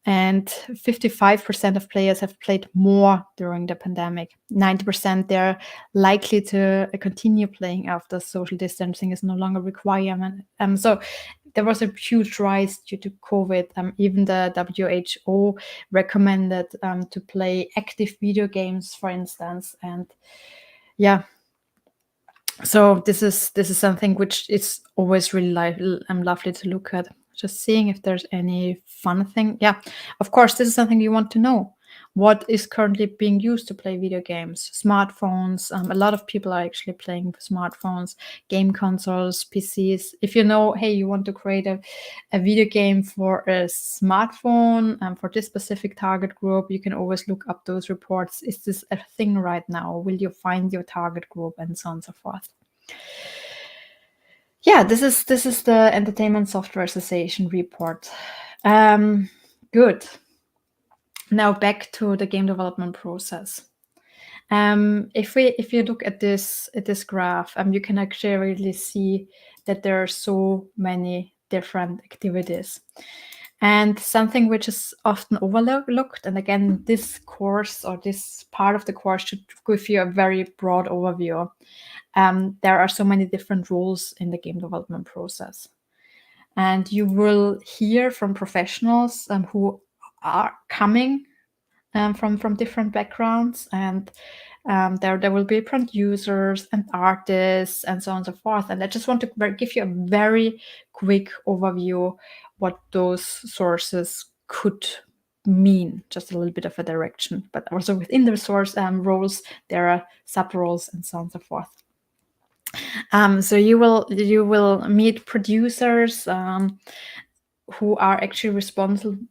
Speaker 2: And 55% of players have played more during the pandemic. 90% they're likely to continue playing after social distancing is no longer a requirement. So there was a huge rise due to COVID. Even the WHO recommended to play active video games, for instance. And yeah, so this is something which is always really lovely to look at. Just seeing if there's any fun thing. Yeah, of course, this is something you want to know. What is currently being used to play video games? Smartphones. A lot of people are actually playing with smartphones, game consoles, PCs. If you know, hey, you want to create a video game for a smartphone for this specific target group, you can always look up those reports. Is this a thing right now? Will you find your target group, and so on and so forth? Yeah, this is the Entertainment Software Association report. Good. Now back to the game development process. If you look at this graph, you can actually really see that there are so many different activities. And something which is often overlooked, and again, this course or this part of the course should give you a very broad overview. There are so many different roles in the game development process. And you will hear from professionals who are coming from different backgrounds, and there will be producers and artists and so on and so forth. And I just want to give you a very quick overview what those sources could mean, just a little bit of a direction. But also within the source roles, there are sub roles and so on and so forth. So you will meet producers who are actually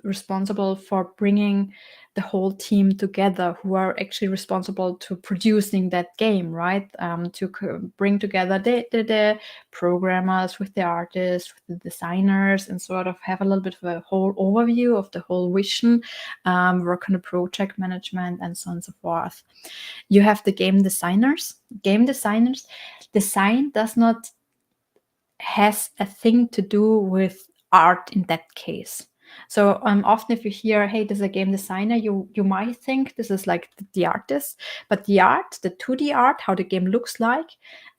Speaker 2: responsible for bringing the whole team together, who are actually responsible to producing that game, right? To bring together the programmers with the artists, with the designers, and sort of have a little bit of a whole overview of the whole vision, work on the project management, and so on and so forth. You have the game designers. Design does not has a thing to do with art in that case. So often if you hear, hey, there's a game designer, you might think this is like the artist, but the art, the 2D art, how the game looks like,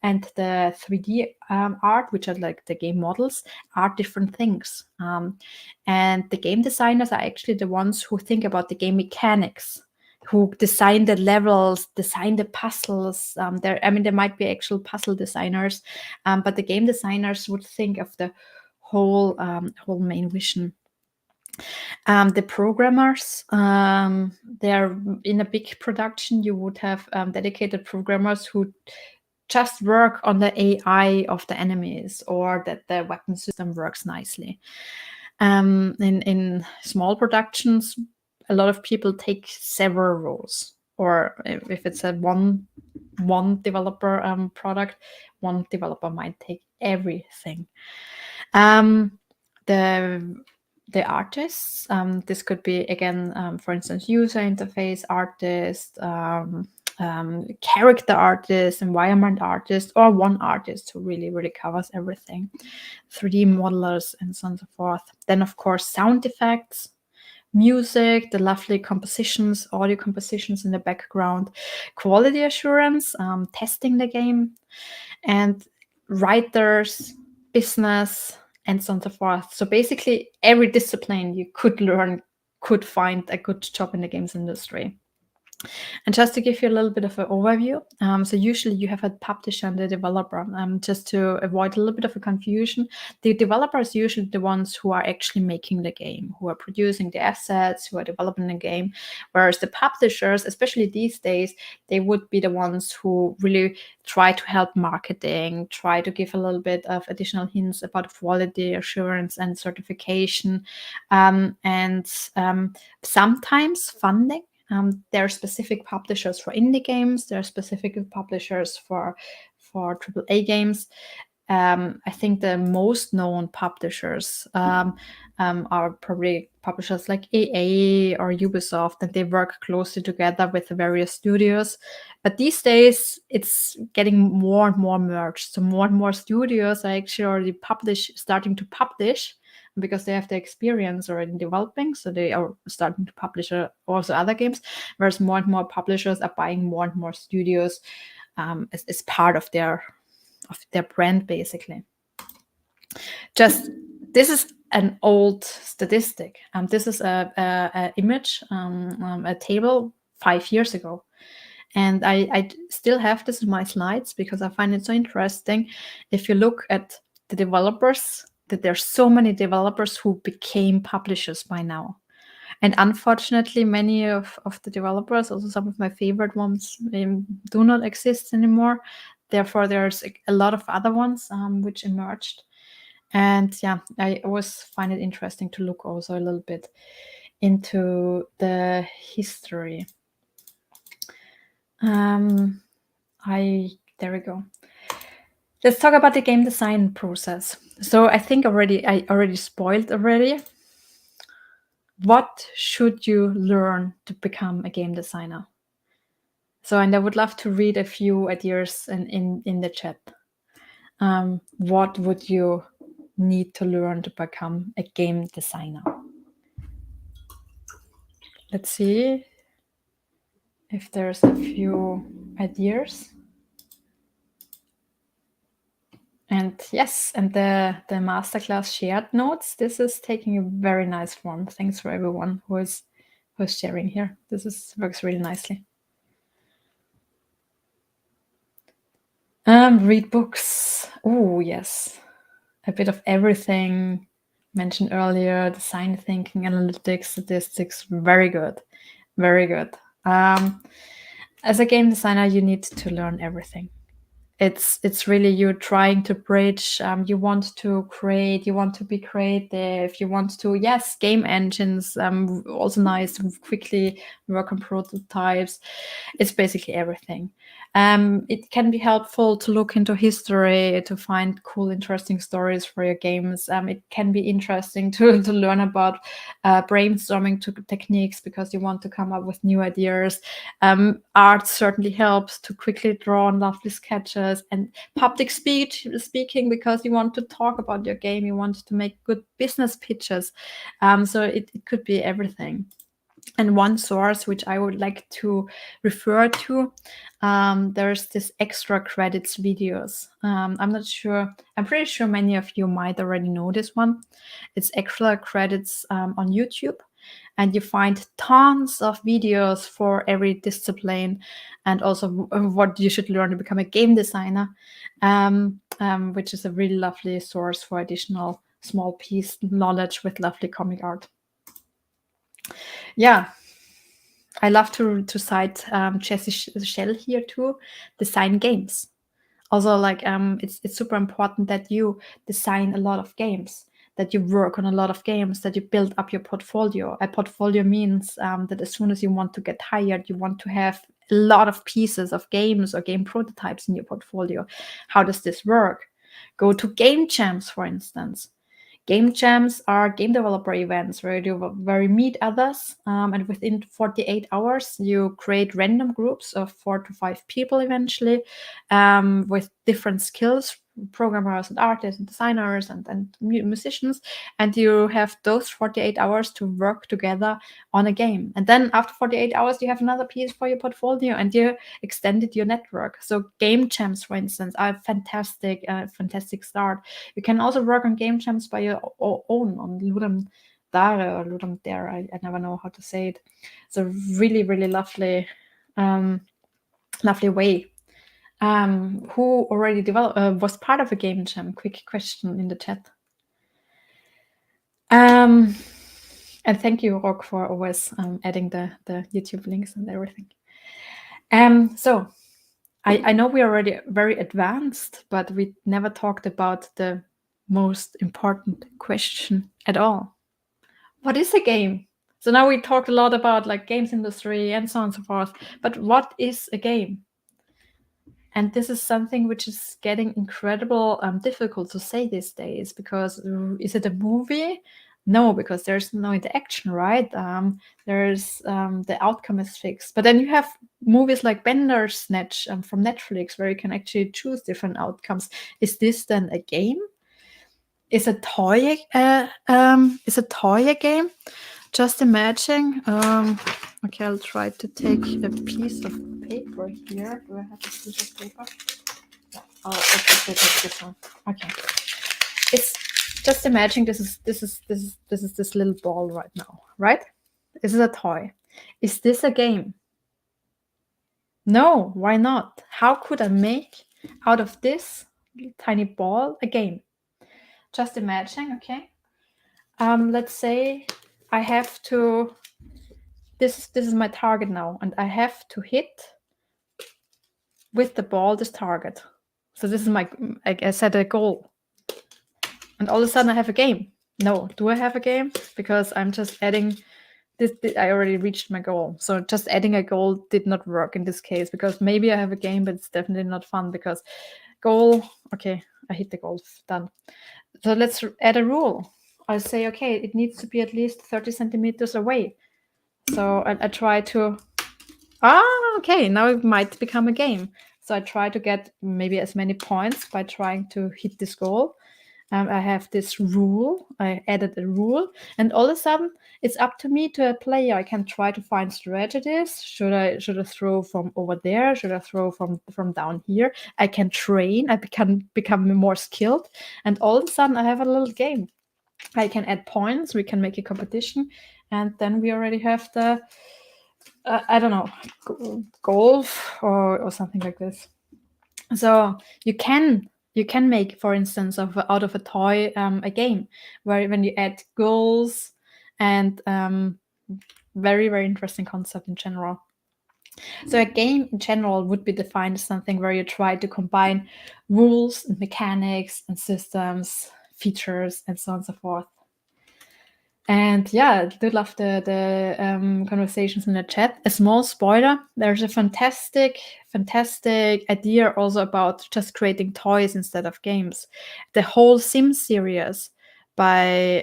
Speaker 2: and the 3D art, which are like the game models, are different things. And the game designers are actually the ones who think about the game mechanics, who design the levels, design the puzzles. There might be actual puzzle designers, but the game designers would think of the whole main vision. The programmers, they're in a big production. You would have dedicated programmers who just work on the AI of the enemies, or that the weapon system works nicely. In small productions, a lot of people take several roles, or if it's a one developer product, one developer might take everything. The artists, this could be again, for instance, user interface artist, character artist, environment artist, or one artist who really covers everything, 3D modelers, and so on and so forth. Then of course sound effects, music, the lovely compositions, audio compositions in the background, quality assurance, testing the game, and writers, business, and so on and so forth. So basically every discipline you could learn could find a good job in the games industry. And just to give you a little bit of an overview, so usually you have a publisher and a developer. Just to avoid a little bit of a confusion, the developer is usually the ones who are actually making the game, who are producing the assets, who are developing the game, whereas the publishers, especially these days, they would be the ones who really try to help marketing, try to give a little bit of additional hints about quality assurance and certification, and sometimes funding. There are specific publishers for indie games. There are specific publishers for AAA games. I think the most known publishers are probably publishers like EA or Ubisoft, and they work closely together with the various studios. But these days, it's getting more and more merged. So more and more studios are actually already starting to publish, because they have the experience already in developing, so they are starting to publish also other games, whereas more and more publishers are buying more and more studios as part of their brand, basically. Just, this is an old statistic. This is a image, a table 5 years ago. And I still have this in my slides because I find it so interesting. If you look at the developers, that there's so many developers who became publishers by now. And unfortunately, many of the developers, also some of my favorite ones, do not exist anymore. Therefore, there's a lot of other ones which emerged. And yeah, I always find it interesting to look also a little bit into the history. There we go. Let's talk about the game design process. So I think I already spoiled already. what should you learn to become a game designer? So, and I would love to read a few ideas in the chat. What would you need to learn to become a game designer? Let's see if there's a few ideas. And yes, and the masterclass shared notes, this is taking a very nice form. Thanks for everyone who's sharing here. Works really nicely. Read books. Oh, yes. A bit of everything mentioned earlier, design thinking, analytics, statistics. Very good. Very good. As a game designer, you need to learn everything. It's really you trying to bridge. You want to create, you want to be creative, you want to, yes, game engines, also nice to quickly work on prototypes. It's basically everything. It can be helpful to look into history to find cool, interesting stories for your games. It can be interesting to learn about brainstorming techniques because you want to come up with new ideas. Art certainly helps to quickly draw on lovely sketches, and public speaking because you want to talk about your game, you want to make good business pitches. So it could be everything. And one source which I would like to refer to, there's this extra credits videos. I'm not sure, I'm pretty sure many of you might already know this one. It's extra credits on YouTube, and you find tons of videos for every discipline, and also what you should learn to become a game designer, which is a really lovely source for additional small piece knowledge with lovely comic art. Yeah, I love to cite Jesse Shell here too. Design games. Also, like it's super important that you design a lot of games, that you work on a lot of games, that you build up your portfolio. A portfolio means that as soon as you want to get hired, you want to have a lot of pieces of games or game prototypes in your portfolio. How does this work? Go to game jams, for instance. Game jams are game developer events where you meet others, and within 48 hours, you create random groups of 4 to 5 people eventually, with different skills, programmers and artists and designers and musicians, and you have those 48 hours to work together on a game. And then after 48 hours, you have another piece for your portfolio, and you extended your network. So game jams, for instance, are a fantastic start. You can also work on game jams by your own, on Ludum Dare or Ludum Dare. I never know how to say it. It's a really, really lovely way. Who already was part of a game jam? Quick question in the chat. And thank you, Rock, for always adding the YouTube links and everything. So I know we're already very advanced, but we never talked about the most important question at all. What is a game? So now we talked a lot about like games industry and so on and so forth, but what is a game? And this is something which is getting incredible difficult to say these days, because is it a movie? No, because there's no interaction, right? There's the outcome is fixed. But then you have movies like Bandersnatch from Netflix, where you can actually choose different outcomes. Is this then a game? Is a toy a game? Just imagine. Okay, I'll try to take a piece of paper here. Do I have a piece of paper? Yeah. Oh, okay, take this one. Okay. It's just imagine this is this little ball right now, right? This is a toy. Is this a game? No, why not? How could I make out of this tiny ball a game? Just imagine, okay? Let's say I have to. This is my target now, and I have to hit with the ball this target. So this is my, I set a goal, and all of a sudden I have a game. No, do I have a game? Because I'm just adding this. I already reached my goal, so just adding a goal did not work in this case, because maybe I have a game, but it's definitely not fun because goal. Okay, I hit the goal, done. So let's add a rule. I'll say, okay, it needs to be at least 30 centimeters away. So I try to, okay, now it might become a game. So I try to get maybe as many points by trying to hit this goal. I have this rule. I added a rule, and all of a sudden, it's up to me to a player. I can try to find strategies. Should I throw from over there? Should I throw from down here? I can train. I become more skilled, and all of a sudden, I have a little game. I can add points. We can make a competition, and then we already have the I don't know, golf or something like this. So you can make, for instance, out of a toy a game where when you add goals and very, very interesting concept in general. So a game in general would be defined as something where you try to combine rules and mechanics and systems, features, and so on and so forth. And yeah, I do love the conversations in the chat. A small spoiler, there's a fantastic idea also about just creating toys instead of games. The whole Sim series by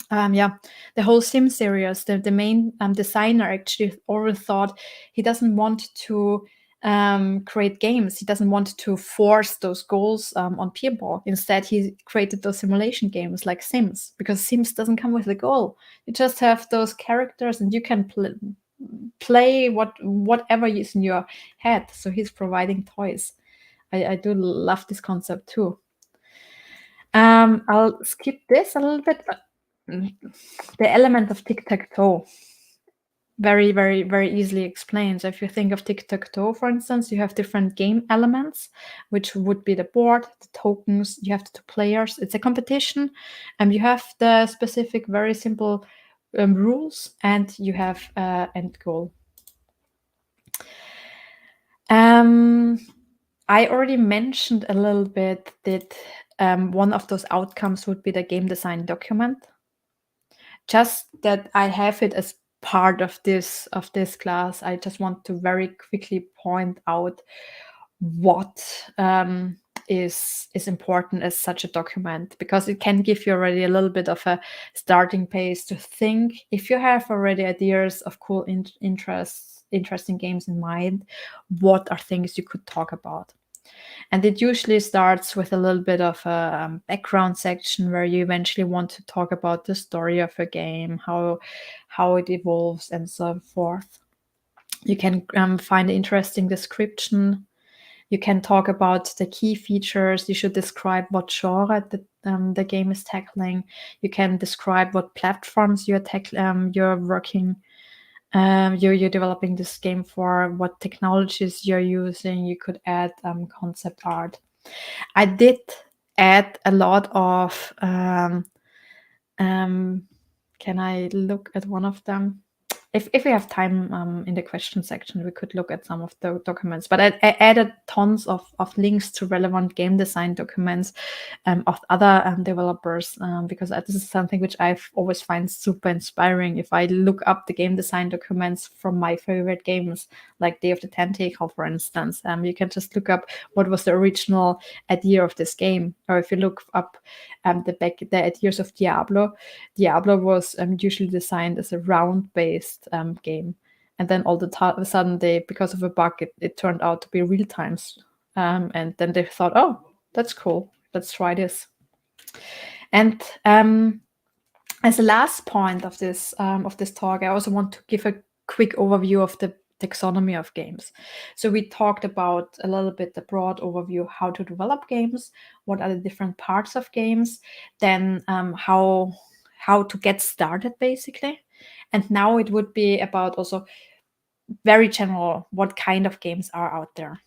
Speaker 2: the whole Sim series, the main designer actually always thought he doesn't want to create games. He doesn't want to force those goals on people. Instead, he created those simulation games like Sims, because Sims doesn't come with a goal. You just have those characters and you can play whatever is in your head. So he's providing toys. I do love this concept too. I'll skip this a little bit. The element of tic-tac-toe, very, very, very easily explained. So if you think of tic-tac-toe, for instance, you have different game elements, which would be the board, the tokens, you have the two players. It's a competition, and you have the specific, very simple rules, and you have end goal. I already mentioned a little bit that one of those outcomes would be the game design document. Just that I have it as part of this class, I just want to very quickly point out what is important as such a document, because it can give you already a little bit of a starting place to think. If you have already ideas of cool interesting games in mind, what are things you could talk about? And it usually starts with a little bit of a background section where you eventually want to talk about the story of a game, how it evolves, and so forth. You can find an interesting description. You can talk about the key features. You should describe what genre the game is tackling. You can describe what platforms you're working. You're developing this game for, what technologies you're using. You could add concept art. I did add a lot of can I look at one of them? If we have time in the question section, we could look at some of the documents. But I added tons of links to relevant game design documents of other developers, because this is something which I've always find super inspiring. If I look up the game design documents from my favorite games, like Day of the Tentacle, for instance, you can just look up what was the original idea of this game. Or if you look up the ideas of Diablo was usually designed as a round-based game, and then all of a sudden, because of a bug, it turned out to be real times, and then they thought, oh, that's cool, let's try this. And as a last point of this talk, I also want to give a quick overview of the taxonomy of games. So we talked about a little bit the broad overview, how to develop games, what are the different parts of games, then how to get started, basically. And now it would be about also very general, what kind of games are out there.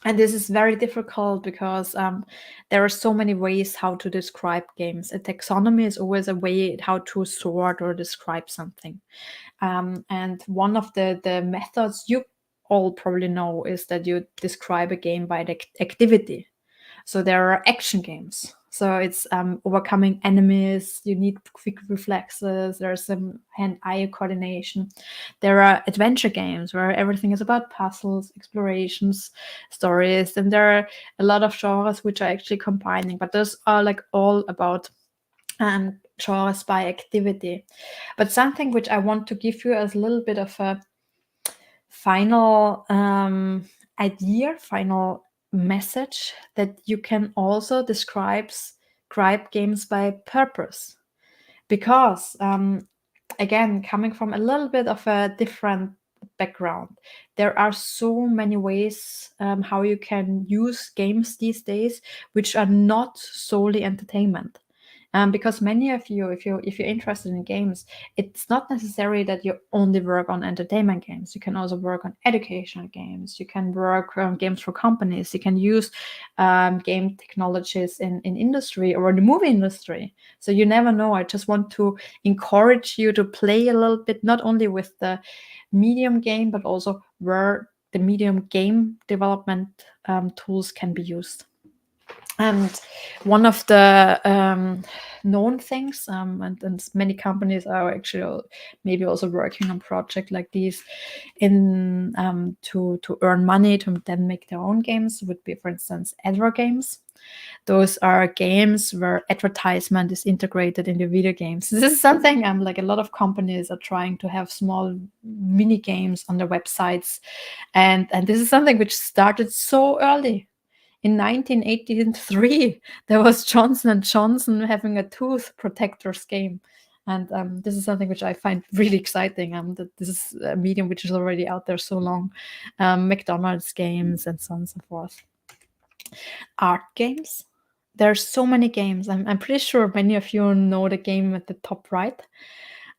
Speaker 2: And this is very difficult because there are so many ways how to describe games. A taxonomy is always a way how to sort or describe something. And one of the methods you all probably know is that you describe a game by the activity. So there are action games. So it's overcoming enemies. You need quick reflexes. There's some hand-eye coordination. There are adventure games where everything is about puzzles, explorations, stories, and there are a lot of genres which are actually combining. But those are like all about genres by activity. But something which I want to give you as a little bit of a final idea, final message, that you can also describe games by purpose. Because again, coming from a little bit of a different background, there are so many ways how you can use games these days which are not solely entertainment. Because many of you, if you're interested in games, it's not necessary that you only work on entertainment games. You can also work on educational games. You can work on games for companies. You can use game technologies in industry or in the movie industry. So you never know. I just want to encourage you to play a little bit, not only with the medium game, but also where the medium game development tools can be used. And one of the known things, and many companies are actually maybe also working on projects like these in to earn money to then make their own games, would be, for instance, advert games. Those are games where advertisement is integrated into video games. This is something like a lot of companies are trying to have small mini games on their websites, and this is something which started so early. In 1983, there was Johnson & Johnson having a tooth protectors game. And this is something which I find really exciting. That this is a medium which is already out there so long. McDonald's games and so on and so forth. Art games. There's so many games. I'm pretty sure many of you know the game at the top right.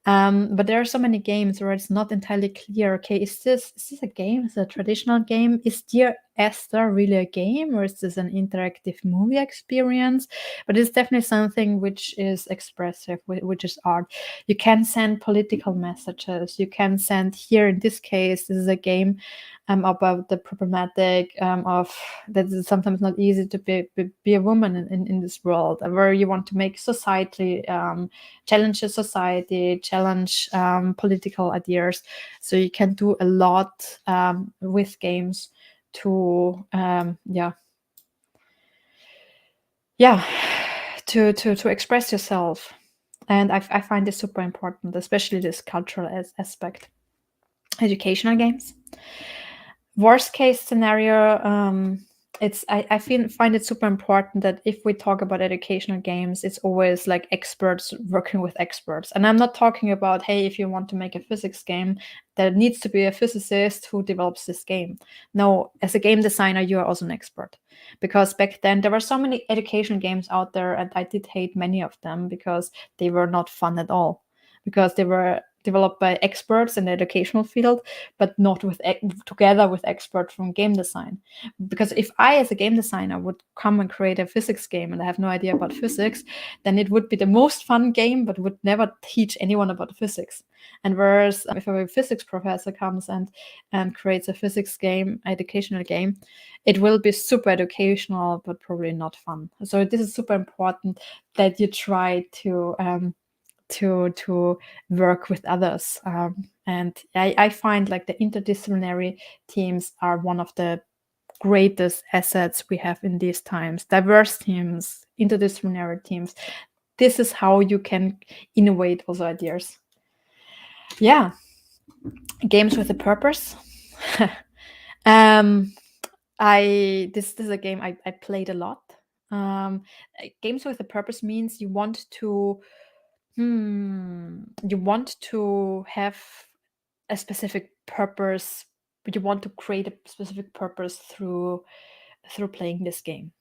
Speaker 2: But there are so many games where it's not entirely clear. Okay, is this a game? Is it a traditional game? Is Dear Esther really a game, or is this an interactive movie experience? But it's definitely something which is expressive, which is art. You can send political messages. You can send, here in this case, this is a game about the problematic of that it's sometimes not easy to be a woman in this world, where you want to make society challenge the society, challenge political ideas. So you can do a lot with games to to express yourself. And I find this super important, especially this cultural aspect. Educational games. Worst case scenario, I find it super important that if we talk about educational games, it's always like experts working with experts. And I'm not talking about, hey, if you want to make a physics game, there needs to be a physicist who develops this game. No, as a game designer, you are also an expert. Because back then there were so many educational games out there, and I did hate many of them because they were not fun at all. Because they were developed by experts in the educational field, but not together with experts from game design. Because if I, as a game designer, would come and create a physics game and I have no idea about physics, then it would be the most fun game, but would never teach anyone about physics. And whereas if a physics professor comes and creates a physics game, educational game, it will be super educational, but probably not fun. So this is super important that you try to work with others. And I find like the interdisciplinary teams are one of the greatest assets we have in these times. Diverse teams, interdisciplinary teams. This is how you can innovate those ideas. Yeah. Games with a purpose. This is a game I played a lot. Games with a purpose means you want to have a specific purpose, but you want to create a specific purpose through playing this game.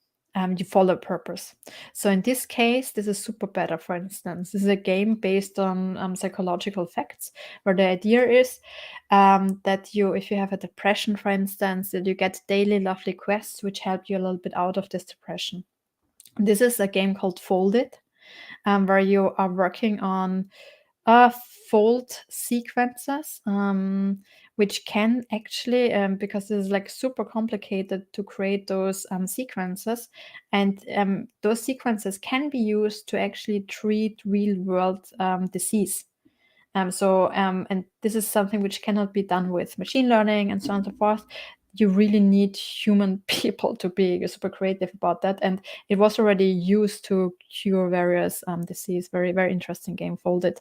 Speaker 2: You follow a purpose. So in this case, this is super better. For instance, this is a game based on psychological facts, where the idea is that if you have a depression, for instance, that you get daily lovely quests which help you a little bit out of this depression. This is a game called Folded, where you are working on fold sequences, which can actually, because it's like super complicated to create those sequences, and those sequences can be used to actually treat real world disease. And this is something which cannot be done with machine learning and so on and so forth. You really need human people to be super creative about that. And it was already used to cure various disease. Very, very interesting game. Folded.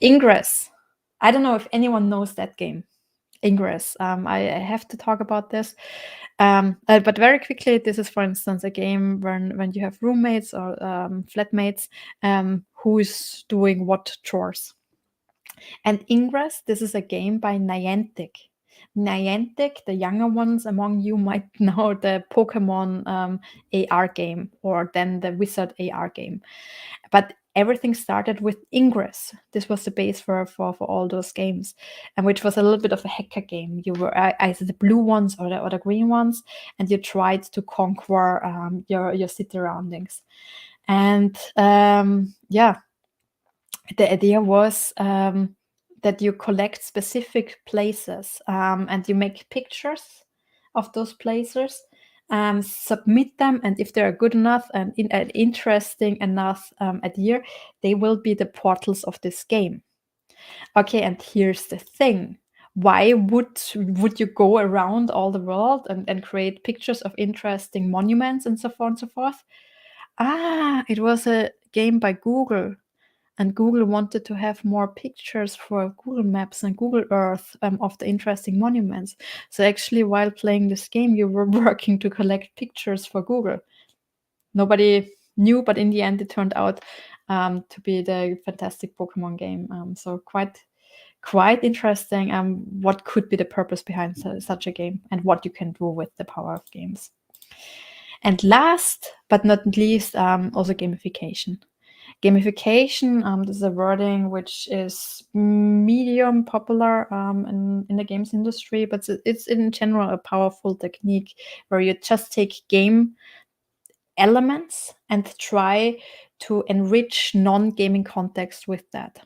Speaker 2: Ingress. I don't know if anyone knows that game. Ingress. I have to talk about this. But very quickly, this is, for instance, a game when you have roommates or flatmates who is doing what chores. And Ingress, this is a game by Niantic. Niantic, the younger ones among you might know the Pokemon AR game, or then the Wizard AR game. But everything started with Ingress. This was the base for all those games, and which was a little bit of a hacker game. You were either the blue ones or the green ones, and you tried to conquer your city surroundings. And yeah, the idea was that you collect specific places and you make pictures of those places, submit them, and if they are good enough and interesting enough idea, they will be the portals of this game. Okay, and here's the thing. Why would you go around all the world and create pictures of interesting monuments and so on and so forth? It was a game by Google. And Google wanted to have more pictures for Google Maps and Google Earth of the interesting monuments. So actually, while playing this game, you were working to collect pictures for Google. Nobody knew, but in the end, it turned out to be the fantastic Pokemon game. So quite interesting. What could be the purpose behind such a game, and what you can do with the power of games. And last but not least, also gamification. Gamification, this is a wording which is medium popular in the games industry, but it's in general a powerful technique where you just take game elements and try to enrich non-gaming context with that.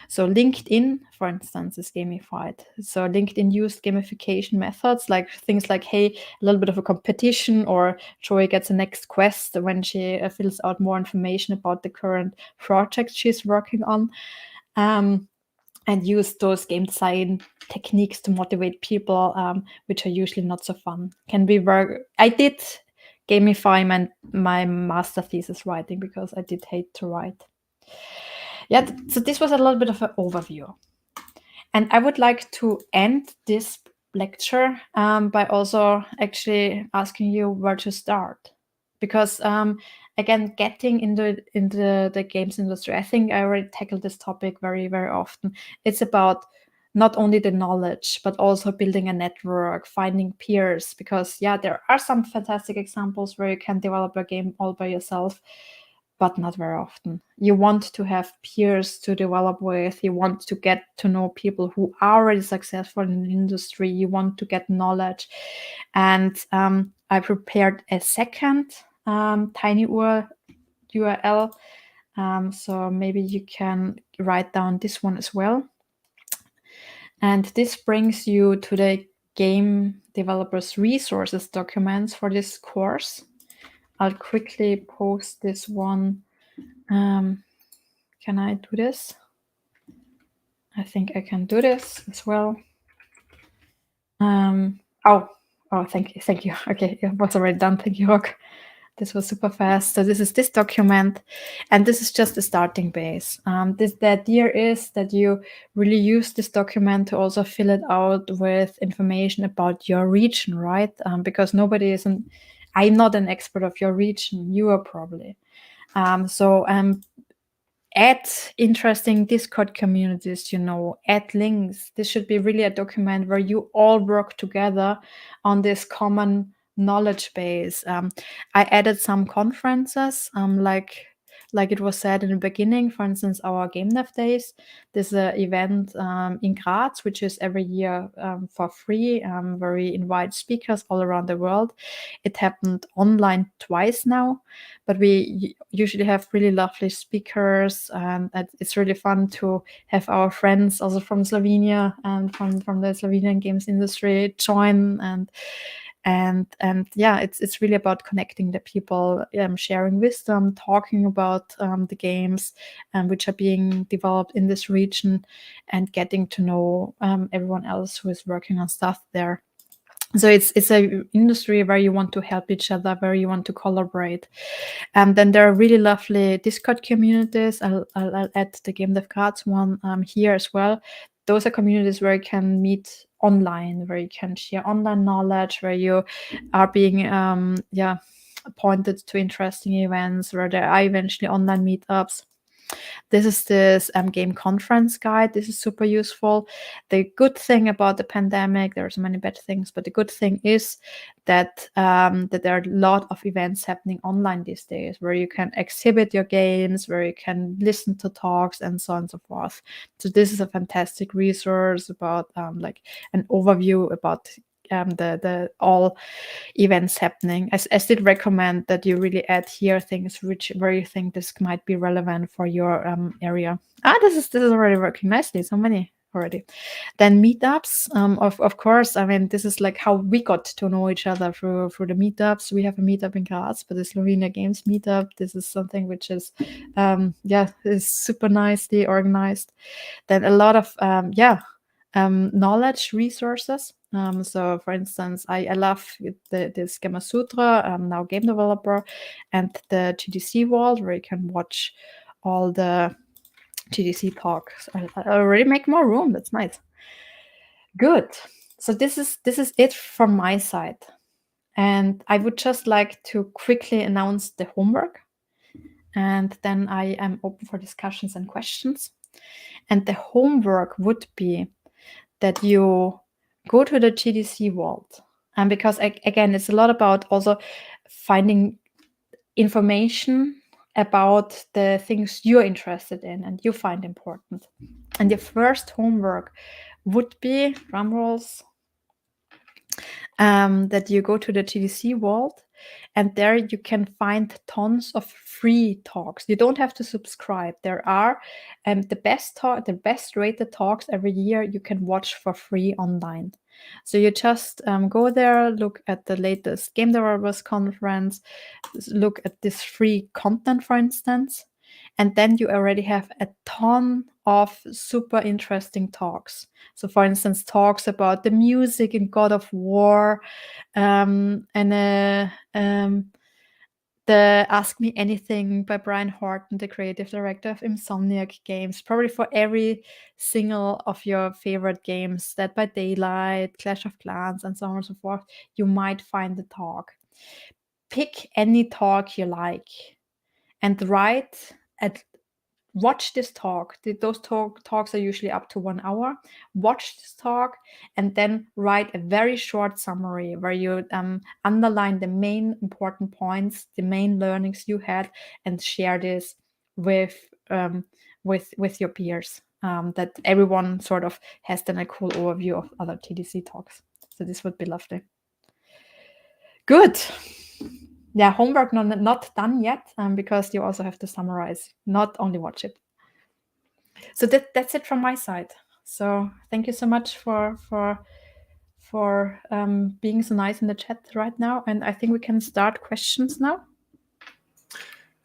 Speaker 2: So LinkedIn, for instance, is gamified. So LinkedIn used gamification methods, like things like, hey, a little bit of a competition, or Joy gets a next quest when she fills out more information about the current project she's working on, and use those game design techniques to motivate people, which are usually not so fun. Can be very. I did gamify my master thesis writing because I did hate to write. Yeah, so this was a little bit of an overview. And I would like to end this lecture by also actually asking you where to start. Because again, getting into the games industry, I think I already tackled this topic very, very often. It's about not only the knowledge, but also building a network, finding peers. Because yeah, there are some fantastic examples where you can develop a game all by yourself, but not very often. You want to have peers to develop with. You want to get to know people who are already successful in the industry. You want to get knowledge. And I prepared a second tiny URL. So maybe you can write down this one as well. And this brings you to the game developers resources documents for this course. I'll quickly post this one. Can I do this? I think I can do this as well. Thank you. Okay, it was already done. Thank you, Rock. This was super fast. So this is this document, and this is just a starting base. The idea is that you really use this document to also fill it out with information about your region, right? Because nobody is I'm not an expert of your region. You are probably. Add interesting Discord communities, add links. This should be really a document where you all work together on this common knowledge base. I added some conferences, like like it was said in the beginning, for instance, our Game Dev Days. There's an event in Graz, which is every year for free, where we invite speakers all around the world. It happened online twice now, but we usually have really lovely speakers, and it's really fun to have our friends also from Slovenia and from the Slovenian games industry join, and yeah, it's really about connecting the people, sharing wisdom, talking about the games which are being developed in this region, and getting to know everyone else who is working on stuff there. So it's a industry where you want to help each other, where you want to collaborate. And then there are really lovely Discord communities. I'll add the Game Dev Cards one here as well. Those are communities where you can meet online, where you can share online knowledge, where you are being pointed to interesting events, where there are eventually online meetups. This is this game conference guide. This is super useful. The good thing about the pandemic, there are so many bad things, but the good thing is that that there are a lot of events happening online these days, where you can exhibit your games, where you can listen to talks, and so on and so forth. So this is a fantastic resource about like an overview about the all events happening. I still recommend that you really add here things where you think this might be relevant for your area. This is already working nicely. So many already. Then meetups, of course. I mean, this is like how we got to know each other through the meetups. We have a meetup in Graz, but the Slovenia Games meetup. This is something which is is super nicely organized. Then a lot of knowledge resources. So, for instance, I love this Gamma Sutra, now game developer, and the GDC World, where you can watch all the GDC talks. I already make more room. That's nice. Good. So this is it from my side, and I would just like to quickly announce the homework, and then I am open for discussions and questions. And the homework would be that you go to the GDC Vault. And because, again, it's a lot about also finding information about the things you're interested in and you find important. And your first homework would be, drum rolls, that you go to the GDC Vault, and there you can find tons of free talks. You don't have to subscribe. There are the best rated talks every year you can watch for free online. So you just go there, look at the latest Game Developers Conference, look at this free content, for instance, and then you already have a ton of super interesting talks. So, for instance, talks about the music in God of War, and the Ask Me Anything by Brian Horton, the creative director of Insomniac Games, probably for every single of your favorite games, Dead by Daylight, Clash of Clans, and so on and so forth, you might find the talk. Pick any talk you like and watch this talk. Those talks are usually up to 1 hour. Watch this talk and then write a very short summary where you underline the main important points, the main learnings you had, and share this with your peers. That everyone sort of has then a cool overview of other TDC talks. So this would be lovely. Good. Yeah, homework not done yet, because you also have to summarize, not only watch it. So that's it from my side. So thank you so much for being so nice in the chat right now, and I think we can start questions now.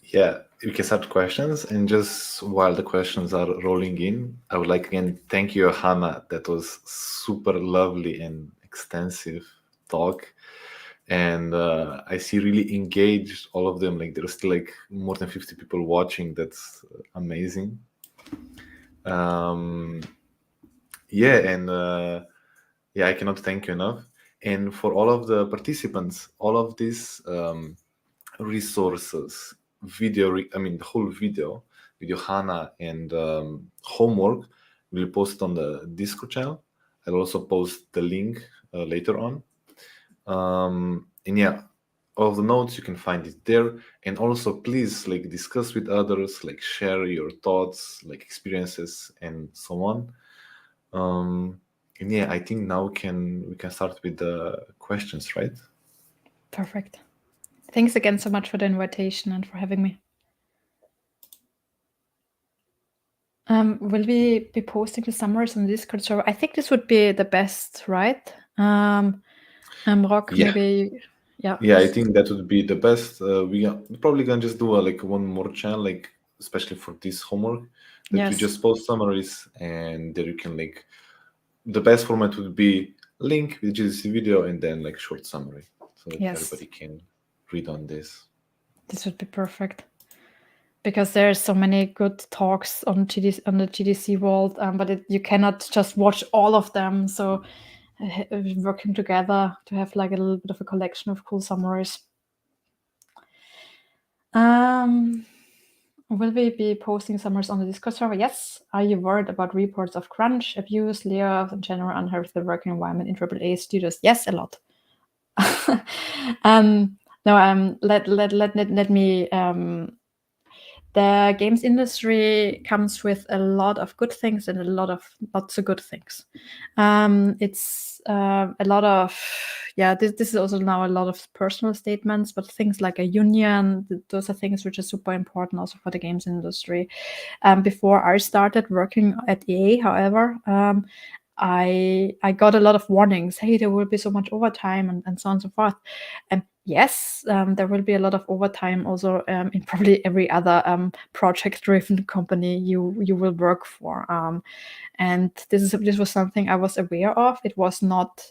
Speaker 1: Yeah, we can start questions, and just while the questions are rolling in, I would like again thank you, Johanna. That was super lovely and extensive talk. And I see really engaged all of them. Like there's still like more than 50 people watching. That's amazing. I cannot thank you enough. And for all of the participants, all of these resources, the whole video with Johanna and homework, we'll post on the Discord channel. I'll also post the link later on. And yeah, all the notes, you can find it there. And also please like discuss with others, like share your thoughts, like experiences and so on. And yeah, I think now we can start with the questions, right?
Speaker 2: Perfect. Thanks again so much for the invitation and for having me. Will we be posting the summaries on the Discord server? I think this would be the best, right? Rock,
Speaker 1: Yeah.
Speaker 2: maybe, yeah.
Speaker 1: Yeah, I think that would be the best. We are probably gonna just do like one more channel, like especially for this homework, that we
Speaker 2: Yes.
Speaker 1: just post summaries, and there you can like the best format would be link with GDC video and then like short summary, so that
Speaker 2: Yes.
Speaker 1: everybody can read on this.
Speaker 2: This would be perfect. Because there's so many good talks on the GDC world, but you cannot just watch all of them. So working together to have like a little bit of a collection of cool summaries. Will we be posting summaries on the Discord server? Yes. Are you worried about reports of crunch, abuse, layoffs, and general unhealthy working environment in AAA studios? Yes, a lot. No, let me. The games industry comes with a lot of good things and a lot of not so good things. It's a lot of, this is also now a lot of personal statements, but things like a union, those are things which are super important also for the games industry. Before I started working at EA, however, I got a lot of warnings. Hey, there will be so much overtime and so on and so forth. And yes, there will be a lot of overtime also in probably every other project-driven company you will work for. And this was something I was aware of. It was not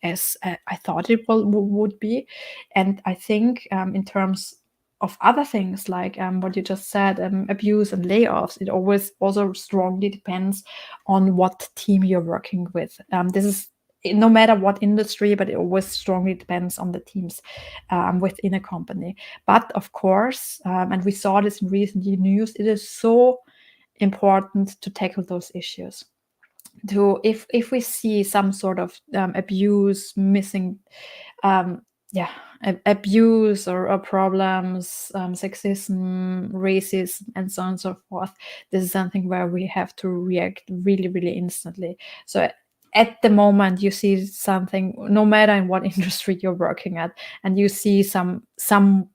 Speaker 2: as I thought it would be. And I think in terms of other things like what you just said, abuse and layoffs, it always also strongly depends on what team you're working with. This is no matter what industry, but it always strongly depends on the teams within a company. But of course, and we saw this in recent news, it is so important to tackle those issues. If we see some sort of abuse, missing abuse or problems, sexism, racism, and so on and so forth, this is something where we have to react really, really instantly. So at the moment you see something, no matter in what industry you're working at, and you see someone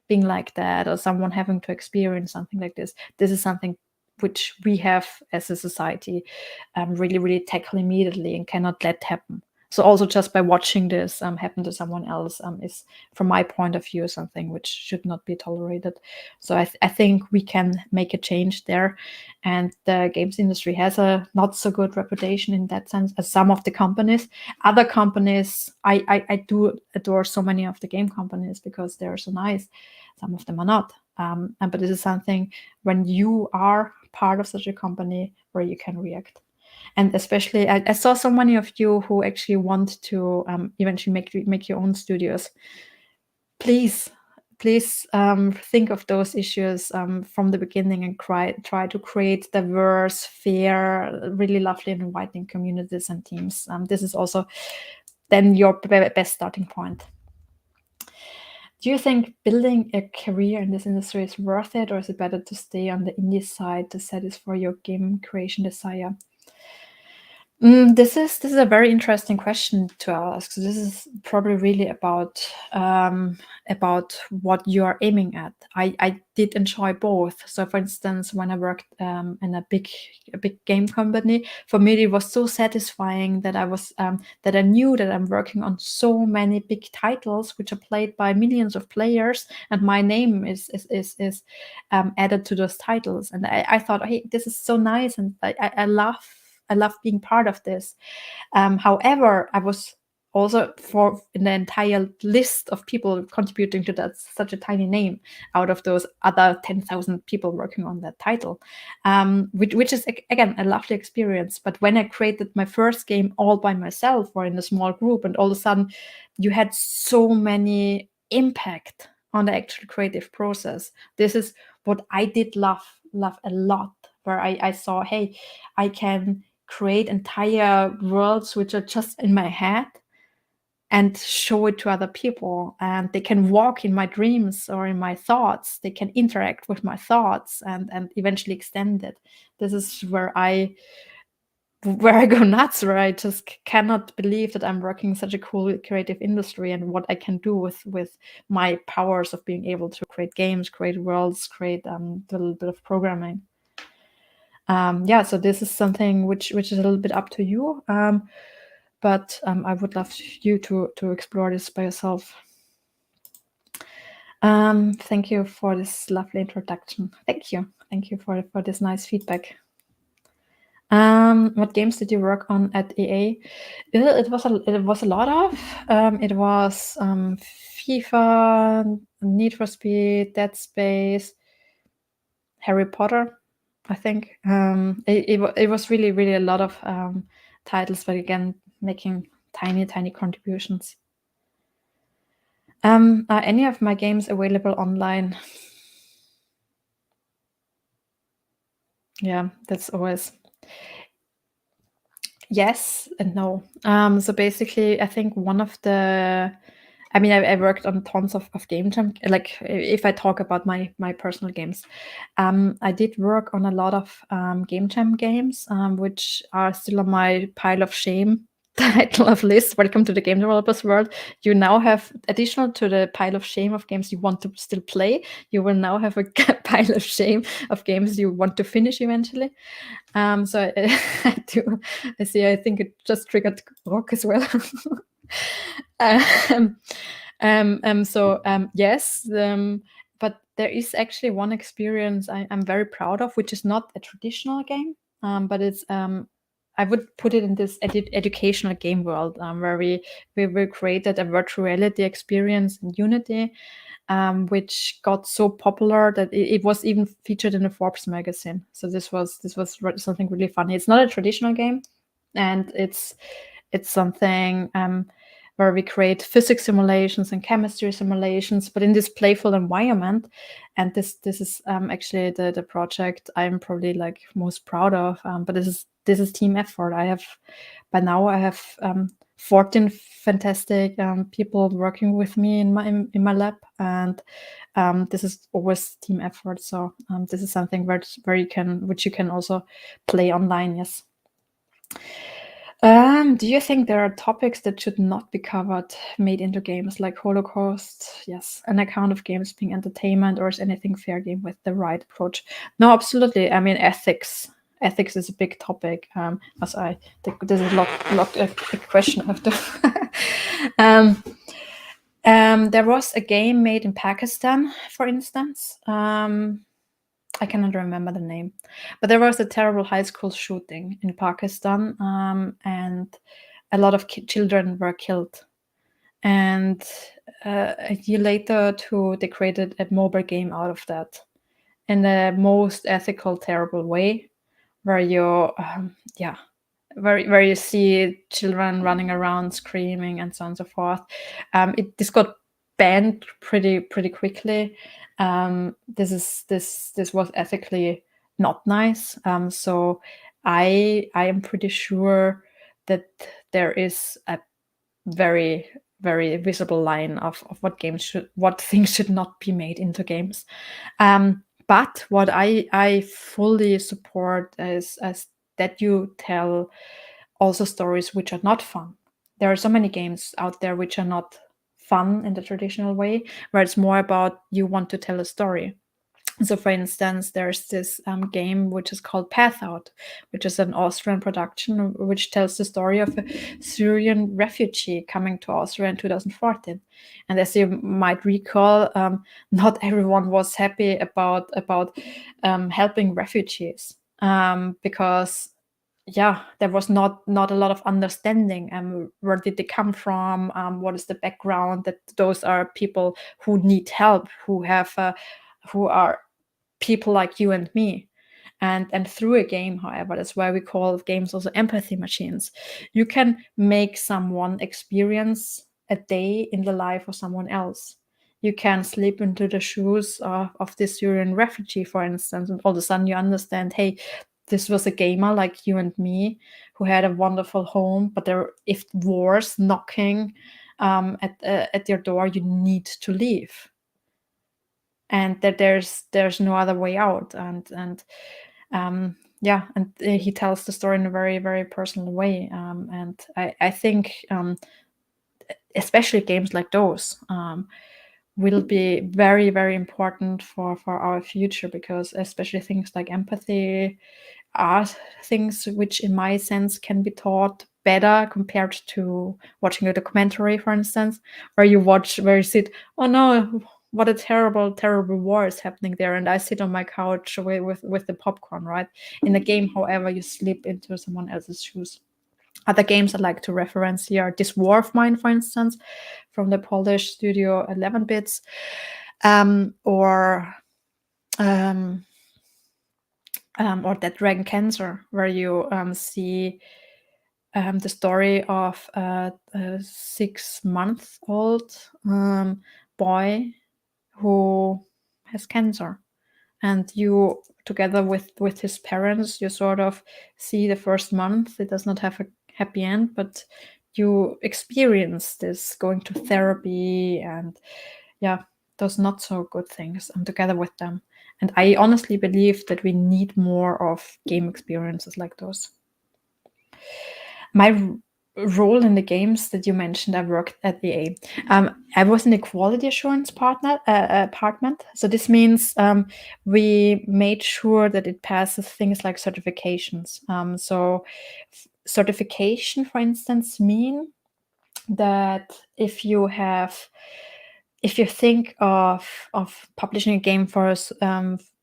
Speaker 2: being like that or someone having to experience something like this is something which we have as a society really, really tackle immediately and cannot let happen. So also just by watching this happen to someone else is, from my point of view, something which should not be tolerated. So I think we can make a change there. And the games industry has a not so good reputation in that sense as some of the companies. Other companies, I do adore so many of the game companies because they're so nice. Some of them are not. But this is something when you are part of such a company where you can react. And especially, I saw so many of you who actually want to eventually make your own studios. Please think of those issues from the beginning and try to create diverse, fair, really lovely and inviting communities and teams. This is also then your best starting point. Do you think building a career in this industry is worth it, or is it better to stay on the indie side to satisfy your game creation desire? This is a very interesting question to ask. So this is probably really about what you are aiming at. I did enjoy both. So, for instance, when I worked in a big game company, for me it was so satisfying that I knew that I'm working on so many big titles which are played by millions of players, and my name is added to those titles. And I thought, hey, this is so nice, and I love being part of this. However, I was also in the entire list of people contributing to that such a tiny name out of those other 10,000 people working on that title, which is again a lovely experience. But when I created my first game all by myself or in a small group, and all of a sudden you had so many impact on the actual creative process, this is what I did love a lot, where I saw, hey, I can create entire worlds which are just in my head, and show it to other people, and they can walk in my dreams or in my thoughts. They can interact with my thoughts and eventually extend it. This is where I go nuts, where I just cannot believe that I'm working in such a cool creative industry, and what I can do with my powers of being able to create games, create worlds, create a little bit of programming. So this is something which is a little bit up to you, but I would love you to explore this by yourself. Thank you for this lovely introduction. Thank you for this nice feedback. What games did you work on at EA? It was a lot of. It was FIFA, Need for Speed, Dead Space, Harry Potter, I think. It was really a lot of titles, but again, making tiny contributions. Are any of my games available online? Yeah, that's always yes and no. So basically, I think one of the, I mean, I worked on tons of game jam. Like if I talk about my personal games, I did work on a lot of game jam games, which are still on my pile of shame title of list. Welcome to the game developers world. You now have, additional to the pile of shame of games you want to still play, you will now have a pile of shame of games you want to finish eventually. So I do. I see. I think it just triggered Rock as well. Yes. But there is actually one experience I'm very proud of, which is not a traditional game, but it's I would put it in this educational game world, where we created a virtual reality experience in Unity, which got so popular that it was even featured in a Forbes magazine. So this was something really funny. It's not a traditional game, and it's something where we create physics simulations and chemistry simulations, but in this playful environment. And this is actually the project I'm probably like most proud of. But this is team effort. I have 14 fantastic people working with me in my lab, and this is always team effort. So this is something which you can also play online. Yes. Do you think there are topics that should not be covered, made into games, like Holocaust? Yes. An account of games being entertainment, or is anything fair game with the right approach? No, absolutely. I mean, ethics is a big topic. As I think there's a question after. There was a game made in Pakistan, for instance. I cannot remember the name, but there was a terrible high school shooting in Pakistan, and a lot of children were killed. And a year later, they created a mobile game out of that, in the most ethical, terrible way, where you, where you see children running around screaming and so on and so forth. This got banned pretty quickly. This was ethically not nice. So I am pretty sure that there is a very visible line of what things should not be made into games. But what I fully support is that you tell also stories which are not fun. There are so many games out there which are not fun in the traditional way, where it's more about you want to tell a story. So, for instance, there's this game which is called Path Out, which is an Austrian production, which tells the story of a Syrian refugee coming to Austria in 2014. And as you might recall, not everyone was happy about helping refugees, because there was not a lot of understanding. Where did they come from? What is the background? That those are people who need help, who are people like you and me. And through a game, however, that's why we call games also empathy machines. You can make someone experience a day in the life of someone else. You can slip into the shoes of this Syrian refugee, for instance, and all of a sudden you understand, hey, this was a gamer like you and me who had a wonderful home, but if wars knocking, at your door, you need to leave, and that there's no other way out. And he tells the story in a very, very personal way. And I think especially games like those will be very, very important for our future, because especially things like empathy are things which in my sense can be taught better compared to watching a documentary, for instance, where you sit, oh no, what a terrible war is happening there, and I sit on my couch with the popcorn, right? In the game, however, you slip into someone else's shoes. Other games I'd like to reference here are This War of Mine, for instance, from the Polish studio 11 Bits, or That Dragon Cancer, where you see the story of a 6-month-old boy who has cancer, and you, together with his parents, you sort of see the first month. It does not have a happy end, but you experience this going to therapy and those not so good things, and together with them. And I honestly believe that we need more of game experiences like those. My role in the games that you mentioned, I worked at the A. I was in the quality assurance department. So this means we made sure that it passes things like certifications. So certification, for instance, mean that if you think of publishing a game to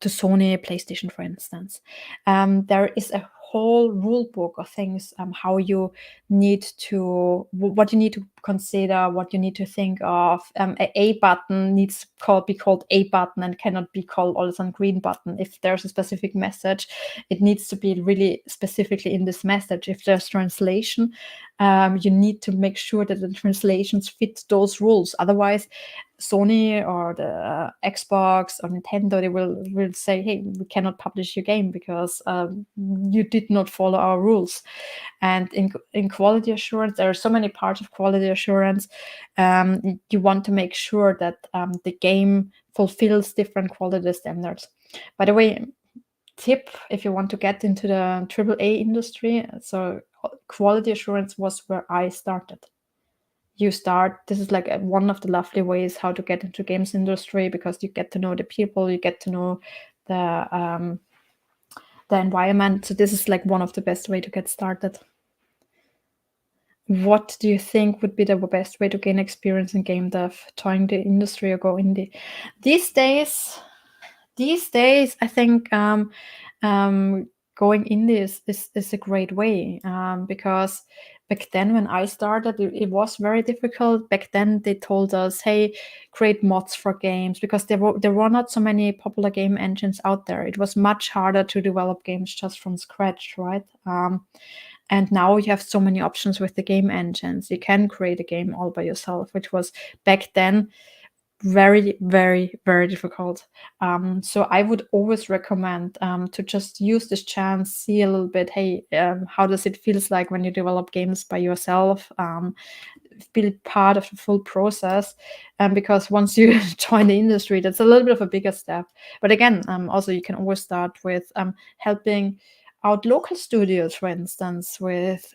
Speaker 2: Sony PlayStation, for instance, there is a whole rule book of things, how you need to, what you need to consider, what you need to think of. A button needs to be called A button and cannot be called all of a sudden green button. If there's a specific message, it needs to be really specifically in this message. If there's translation, you need to make sure that the translations fit those rules. Otherwise, Sony or the Xbox or Nintendo, they will say, hey, we cannot publish your game because you did not follow our rules. And in quality assurance, there are so many parts of quality assurance. You want to make sure that the game fulfills different quality standards. By the way, tip, if you want to get into the AAA industry, so quality assurance was where I started. This is like one of the lovely ways how to get into games industry, because you get to know the people, you get to know the environment. So this is like one of the best way to get started. What do you think would be the best way to gain experience in game dev? Join the industry or go indie? These days, I think going indie is a great way, because back then when I started, it was very difficult. Back then they told us, hey, create mods for games, because there were not so many popular game engines out there. It was much harder to develop games just from scratch, right? And now you have so many options with the game engines. You can create a game all by yourself, which was back then very, very, very difficult. So I would always recommend to just use this chance, see a little bit, hey, how does it feels like when you develop games by yourself? Be part of the full process, because once you join the industry, that's a little bit of a bigger step. But again, also you can always start with helping out local studios, for instance, with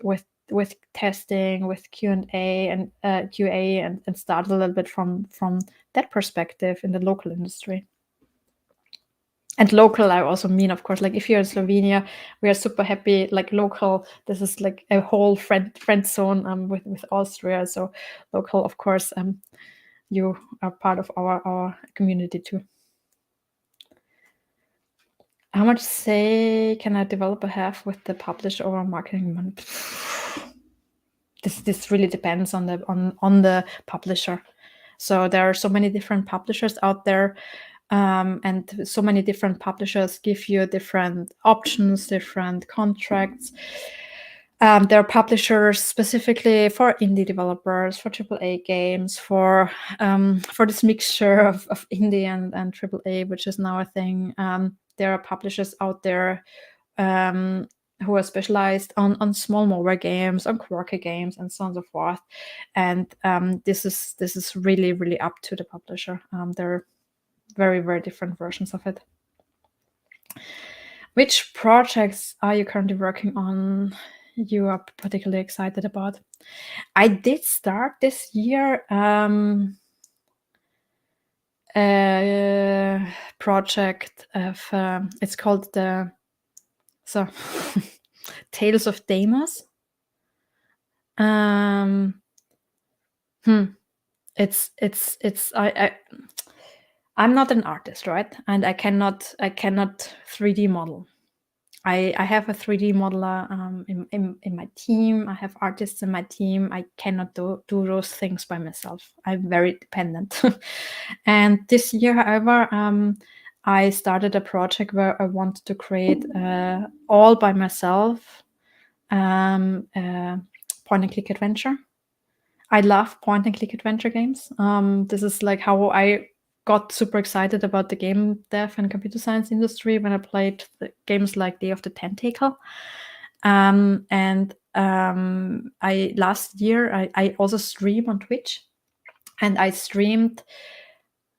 Speaker 2: testing, with Q&A and QA, and start a little bit from that perspective in the local industry. And local, I also mean, of course, like if you're in Slovenia, we are super happy. Like local, this is like a whole friend zone with Austria. So local, of course, you are part of our community too. How much say can a developer have with the publisher or marketing money? This really depends on the publisher. So there are so many different publishers out there, and so many different publishers give you different options, different contracts. There are publishers specifically for indie developers, for AAA games, for this mixture of indie and AAA, which is now a thing. There are publishers out there who are specialized on small mobile games, on quirky games, and so on and so forth. And this is really, really up to the publisher. There are very, very different versions of it. Which projects are you currently working on you are particularly excited about? I did start this year a project of it's called the Tales of Deimos. I'm not an artist, right? And I cannot 3D model. I have a 3D modeler in my team. I have artists in my team. I cannot do those things by myself. I'm very dependent. And this year, however, I started a project where I wanted to create all by myself point and click adventure. I love point and click adventure games. This is like how I got super excited about the game dev and computer science industry when I played the games like Day of the Tentacle. Last year I also stream on Twitch, and I streamed,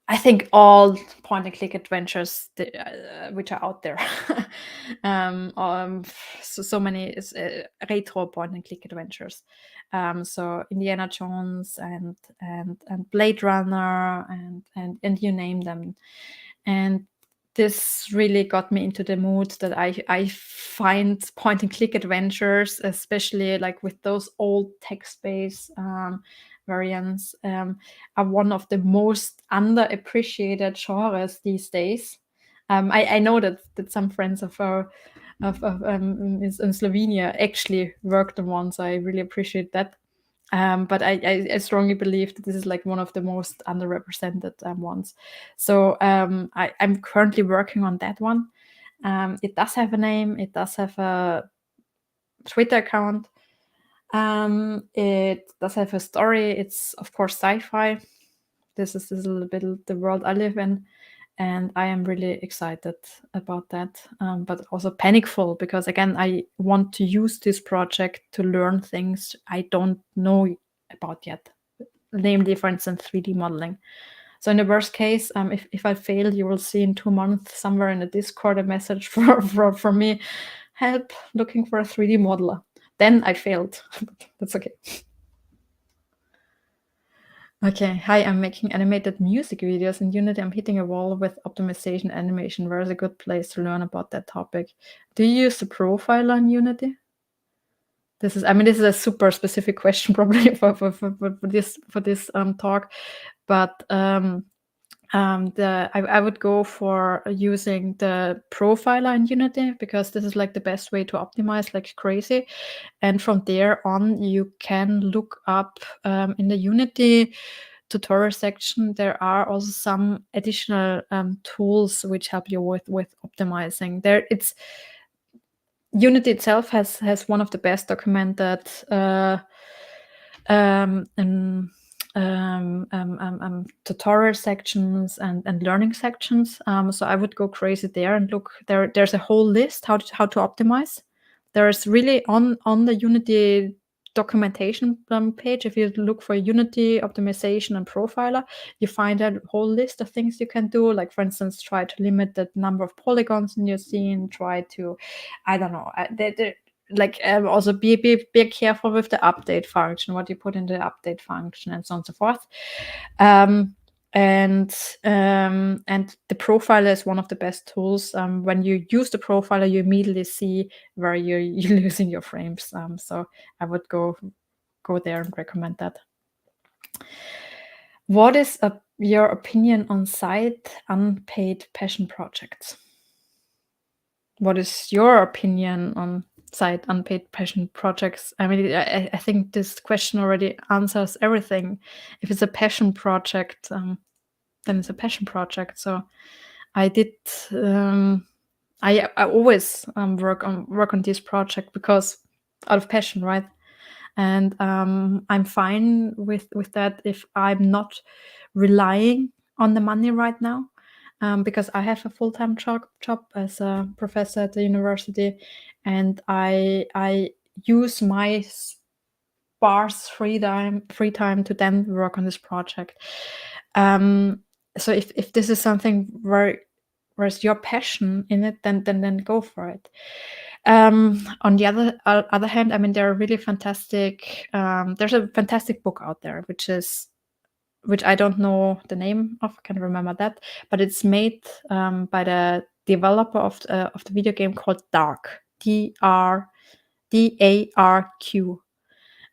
Speaker 2: I think, all point and click adventures which are out there. So many retro point and click adventures. So Indiana Jones and Blade Runner and you name them. And this really got me into the mood that I find point and click adventures, especially like with those old text-based variants, are one of the most underappreciated genres these days. I know that some friends of our in Slovenia actually worked on one, so I really appreciate that. But I strongly believe that this is like one of the most underrepresented ones. So I'm currently working on that one. It does have a name. It does have a Twitter account. It does have a story. It's of course sci-fi. This is a little bit the world I live in, and I am really excited about that, but also panicful, because again, I want to use this project to learn things I don't know about yet, namely, for instance, 3D modeling. So in the worst case, if I fail, you will see in 2 months somewhere in the Discord a message for me, help, looking for a 3D modeler. Then I failed. That's okay. Okay, hi, I'm making animated music videos in Unity. I'm hitting a wall with optimization animation. Where is a good place to learn about that topic? Do you use the profiler in Unity? This is a super specific question probably for this talk, but I would go for using the profiler in Unity, because this is like the best way to optimize like crazy. And from there on, you can look up in the Unity tutorial section, there are also some additional tools which help you with optimizing. Unity itself has one of the best documented tutorial sections and learning sections. So I would go crazy there and look. There's a whole list how to optimize. There's really on the Unity documentation page. If you look for Unity optimization and profiler, you find a whole list of things you can do. Like, for instance, try to limit the number of polygons in your scene. Try to, I don't know, also be careful with the update function, what you put in the update function, and so on and so forth. And the profiler is one of the best tools. When you use the profiler, you immediately see where you're losing your frames. So I would go there and recommend that. What is your opinion on side unpaid passion projects? What is your opinion on side unpaid passion projects? I mean, I think this question already answers everything. If it's a passion project, then it's a passion project. So I did. I always work on this project because out of passion, right? And I'm fine with that if I'm not relying on the money right now, because I have a full-time job as a professor at the university, and I use my sparse free time to then work on this project. So if this is something where's your passion in it, then go for it. On the other hand, I mean, there are really fantastic. There's a fantastic book out there, which I don't know the name of, I can't remember that, but it's made by the developer of the video game called Dark, DARQ.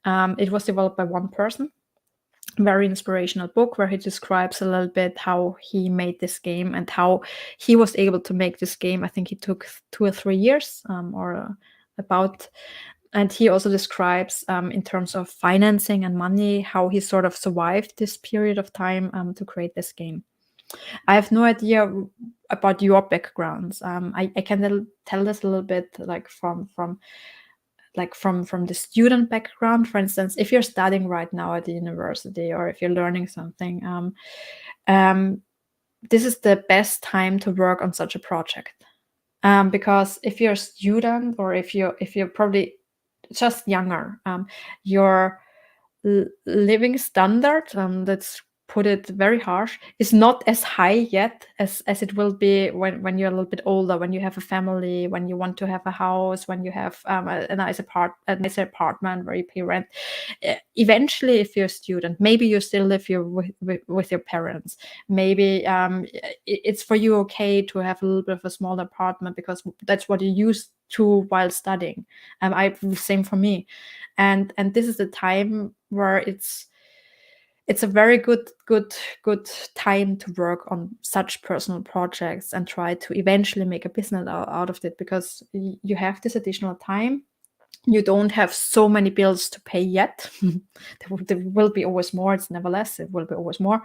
Speaker 2: It was developed by one person. Very inspirational book where he describes a little bit how he made this game and how he was able to make this game. I think it took 2 or 3 years, or about. And he also describes, in terms of financing and money, how he sort of survived this period of time to create this game. I have no idea about your backgrounds. I can tell this a little bit, like from the student background. For instance, if you're studying right now at the university, or if you're learning something, this is the best time to work on such a project. Because if you're a student, or if you're probably just younger, your living standard, let's put it very harsh, is not as high yet as it will be when you're a little bit older, when you have a family, when you want to have a house, when you have a nice apartment where you pay rent. Eventually, if you're a student, maybe you still live with your parents. Maybe it's for you okay to have a little bit of a small apartment because that's what you used to while studying. Same for me, and this is the time where it's a very good time to work on such personal projects and try to eventually make a business out of it, because you have this additional time. You don't have so many bills to pay yet. There will be always more. It's never less. It will be always more.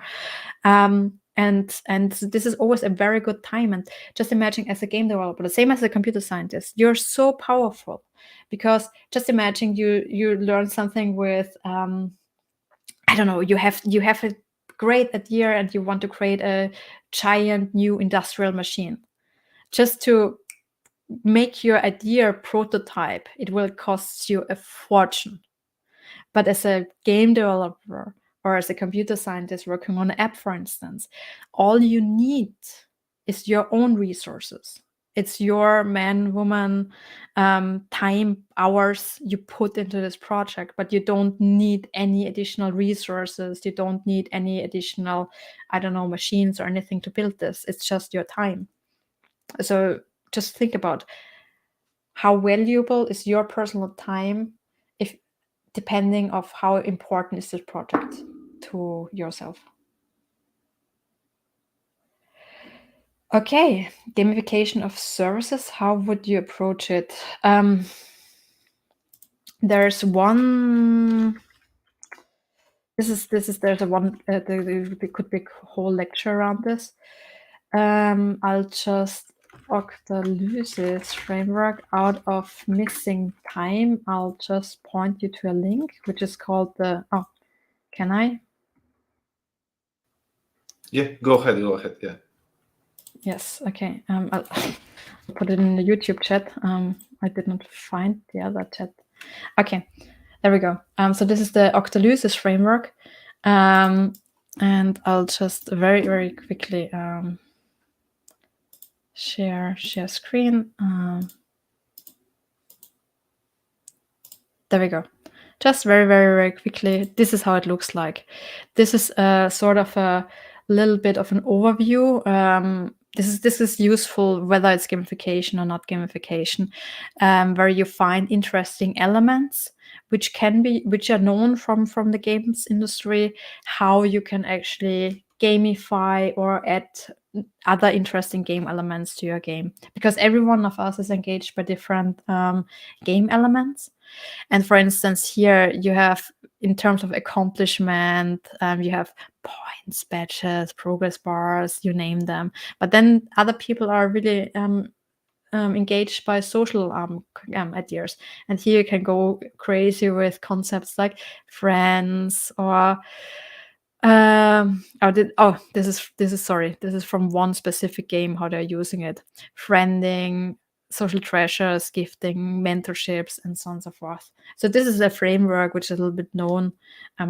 Speaker 2: And this is always a very good time. And just imagine, as a game developer, the same as a computer scientist, you're so powerful, because just imagine you learn something with I don't know, you have a great idea and you want to create a giant new industrial machine. Just to make your idea prototype, it will cost you a fortune. But as a game developer, or as a computer scientist working on an app, for instance, all you need is your own resources. It's your man, woman, time, hours you put into this project, but you don't need any additional resources. You don't need any additional, I don't know, machines or anything to build this. It's just your time. So just think about how valuable is your personal time, if depending of how important is this project to yourself. Okay, gamification of services. How would you approach it? There's one. There's a one. There could be a whole lecture around this. I'll just Octalous Framework out of missing time. I'll just point you to a link, which is called the. Oh, can I?
Speaker 1: Yeah, go ahead. Yeah.
Speaker 2: Yes. Okay. I'll put it in the YouTube chat. I did not find the other chat. Okay, there we go. So this is the Octalous Framework, and I'll just very, very quickly share screen. There we go. Just very, very, very quickly, this is how it looks like. This is sort of a little bit of an overview. This is useful whether it's gamification or not gamification, where you find interesting elements which are known from the games industry, how you can actually gamify or add other interesting game elements to your game, because every one of us is engaged by different game elements. And for instance, here you have, in terms of accomplishment, you have points, badges, progress bars, you name them. But then other people are really engaged by social ideas. And here you can go crazy with concepts like friends, or this is from one specific game, how they're using it. Friending, social treasures, gifting, mentorships, and so on and so forth. So this is a framework which is a little bit known,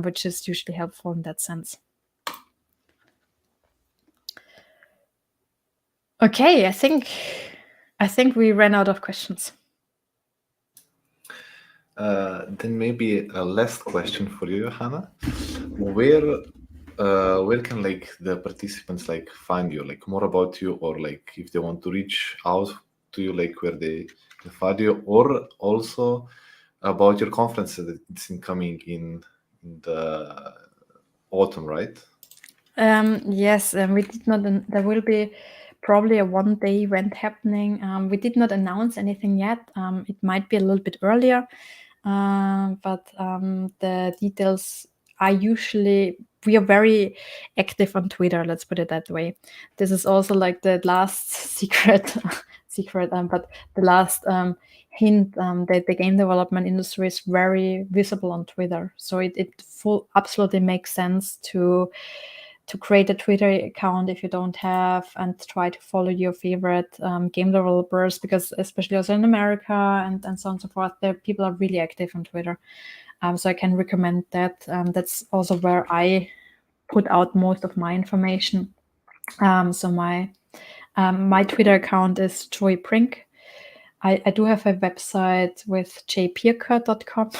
Speaker 2: which is usually helpful in that sense. Okay, I think we ran out of questions.
Speaker 1: Then maybe a last question for you, Johanna. Where can like the participants like find you, like more about you, or like if they want to reach out to you, like where they can find you, or also about your conference that it's incoming in the autumn, right?
Speaker 2: Yes, we did not. There will be probably a one-day event happening. We did not announce anything yet. It might be a little bit earlier, but the details are usually. We are very active on Twitter. Let's put it that way. This is also like the last secret, but the last hint that the game development industry is very visible on Twitter. So it absolutely makes sense to create a Twitter account if you don't have, and try to follow your favorite game developers, because especially also in America and so on and so forth, there people are really active on Twitter. So I can recommend that. That's also where I put out most of my information. So my Twitter account is Joy Brink. I do have a website with jpirker.com.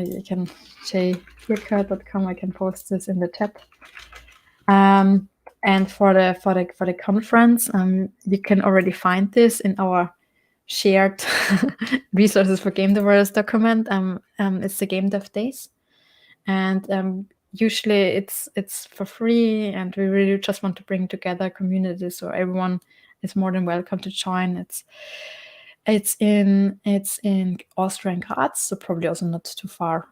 Speaker 2: You can jpirker.com. I can post this in the chat. And for the conference, you can already find this in our shared resources for game developers document. It's the Game Dev Days, and usually it's for free, and we really just want to bring together communities, so everyone is more than welcome to join. It's in Austria and Graz, so probably also not too far.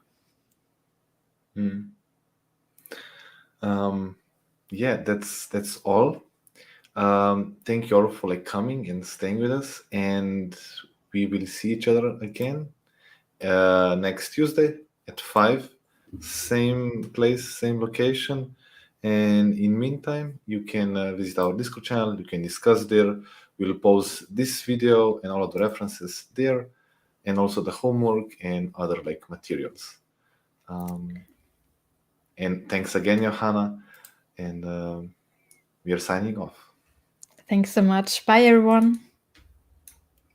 Speaker 1: Yeah, that's all. Thank you all for like coming and staying with us, and we will see each other again next Tuesday at 5, same place, same location. And in meantime, you can visit our Discord channel. You can discuss there. We'll post this video and all of the references there, and also the homework and other like materials. And thanks again, Johanna. And we are signing off.
Speaker 2: Thanks so much. Bye, everyone.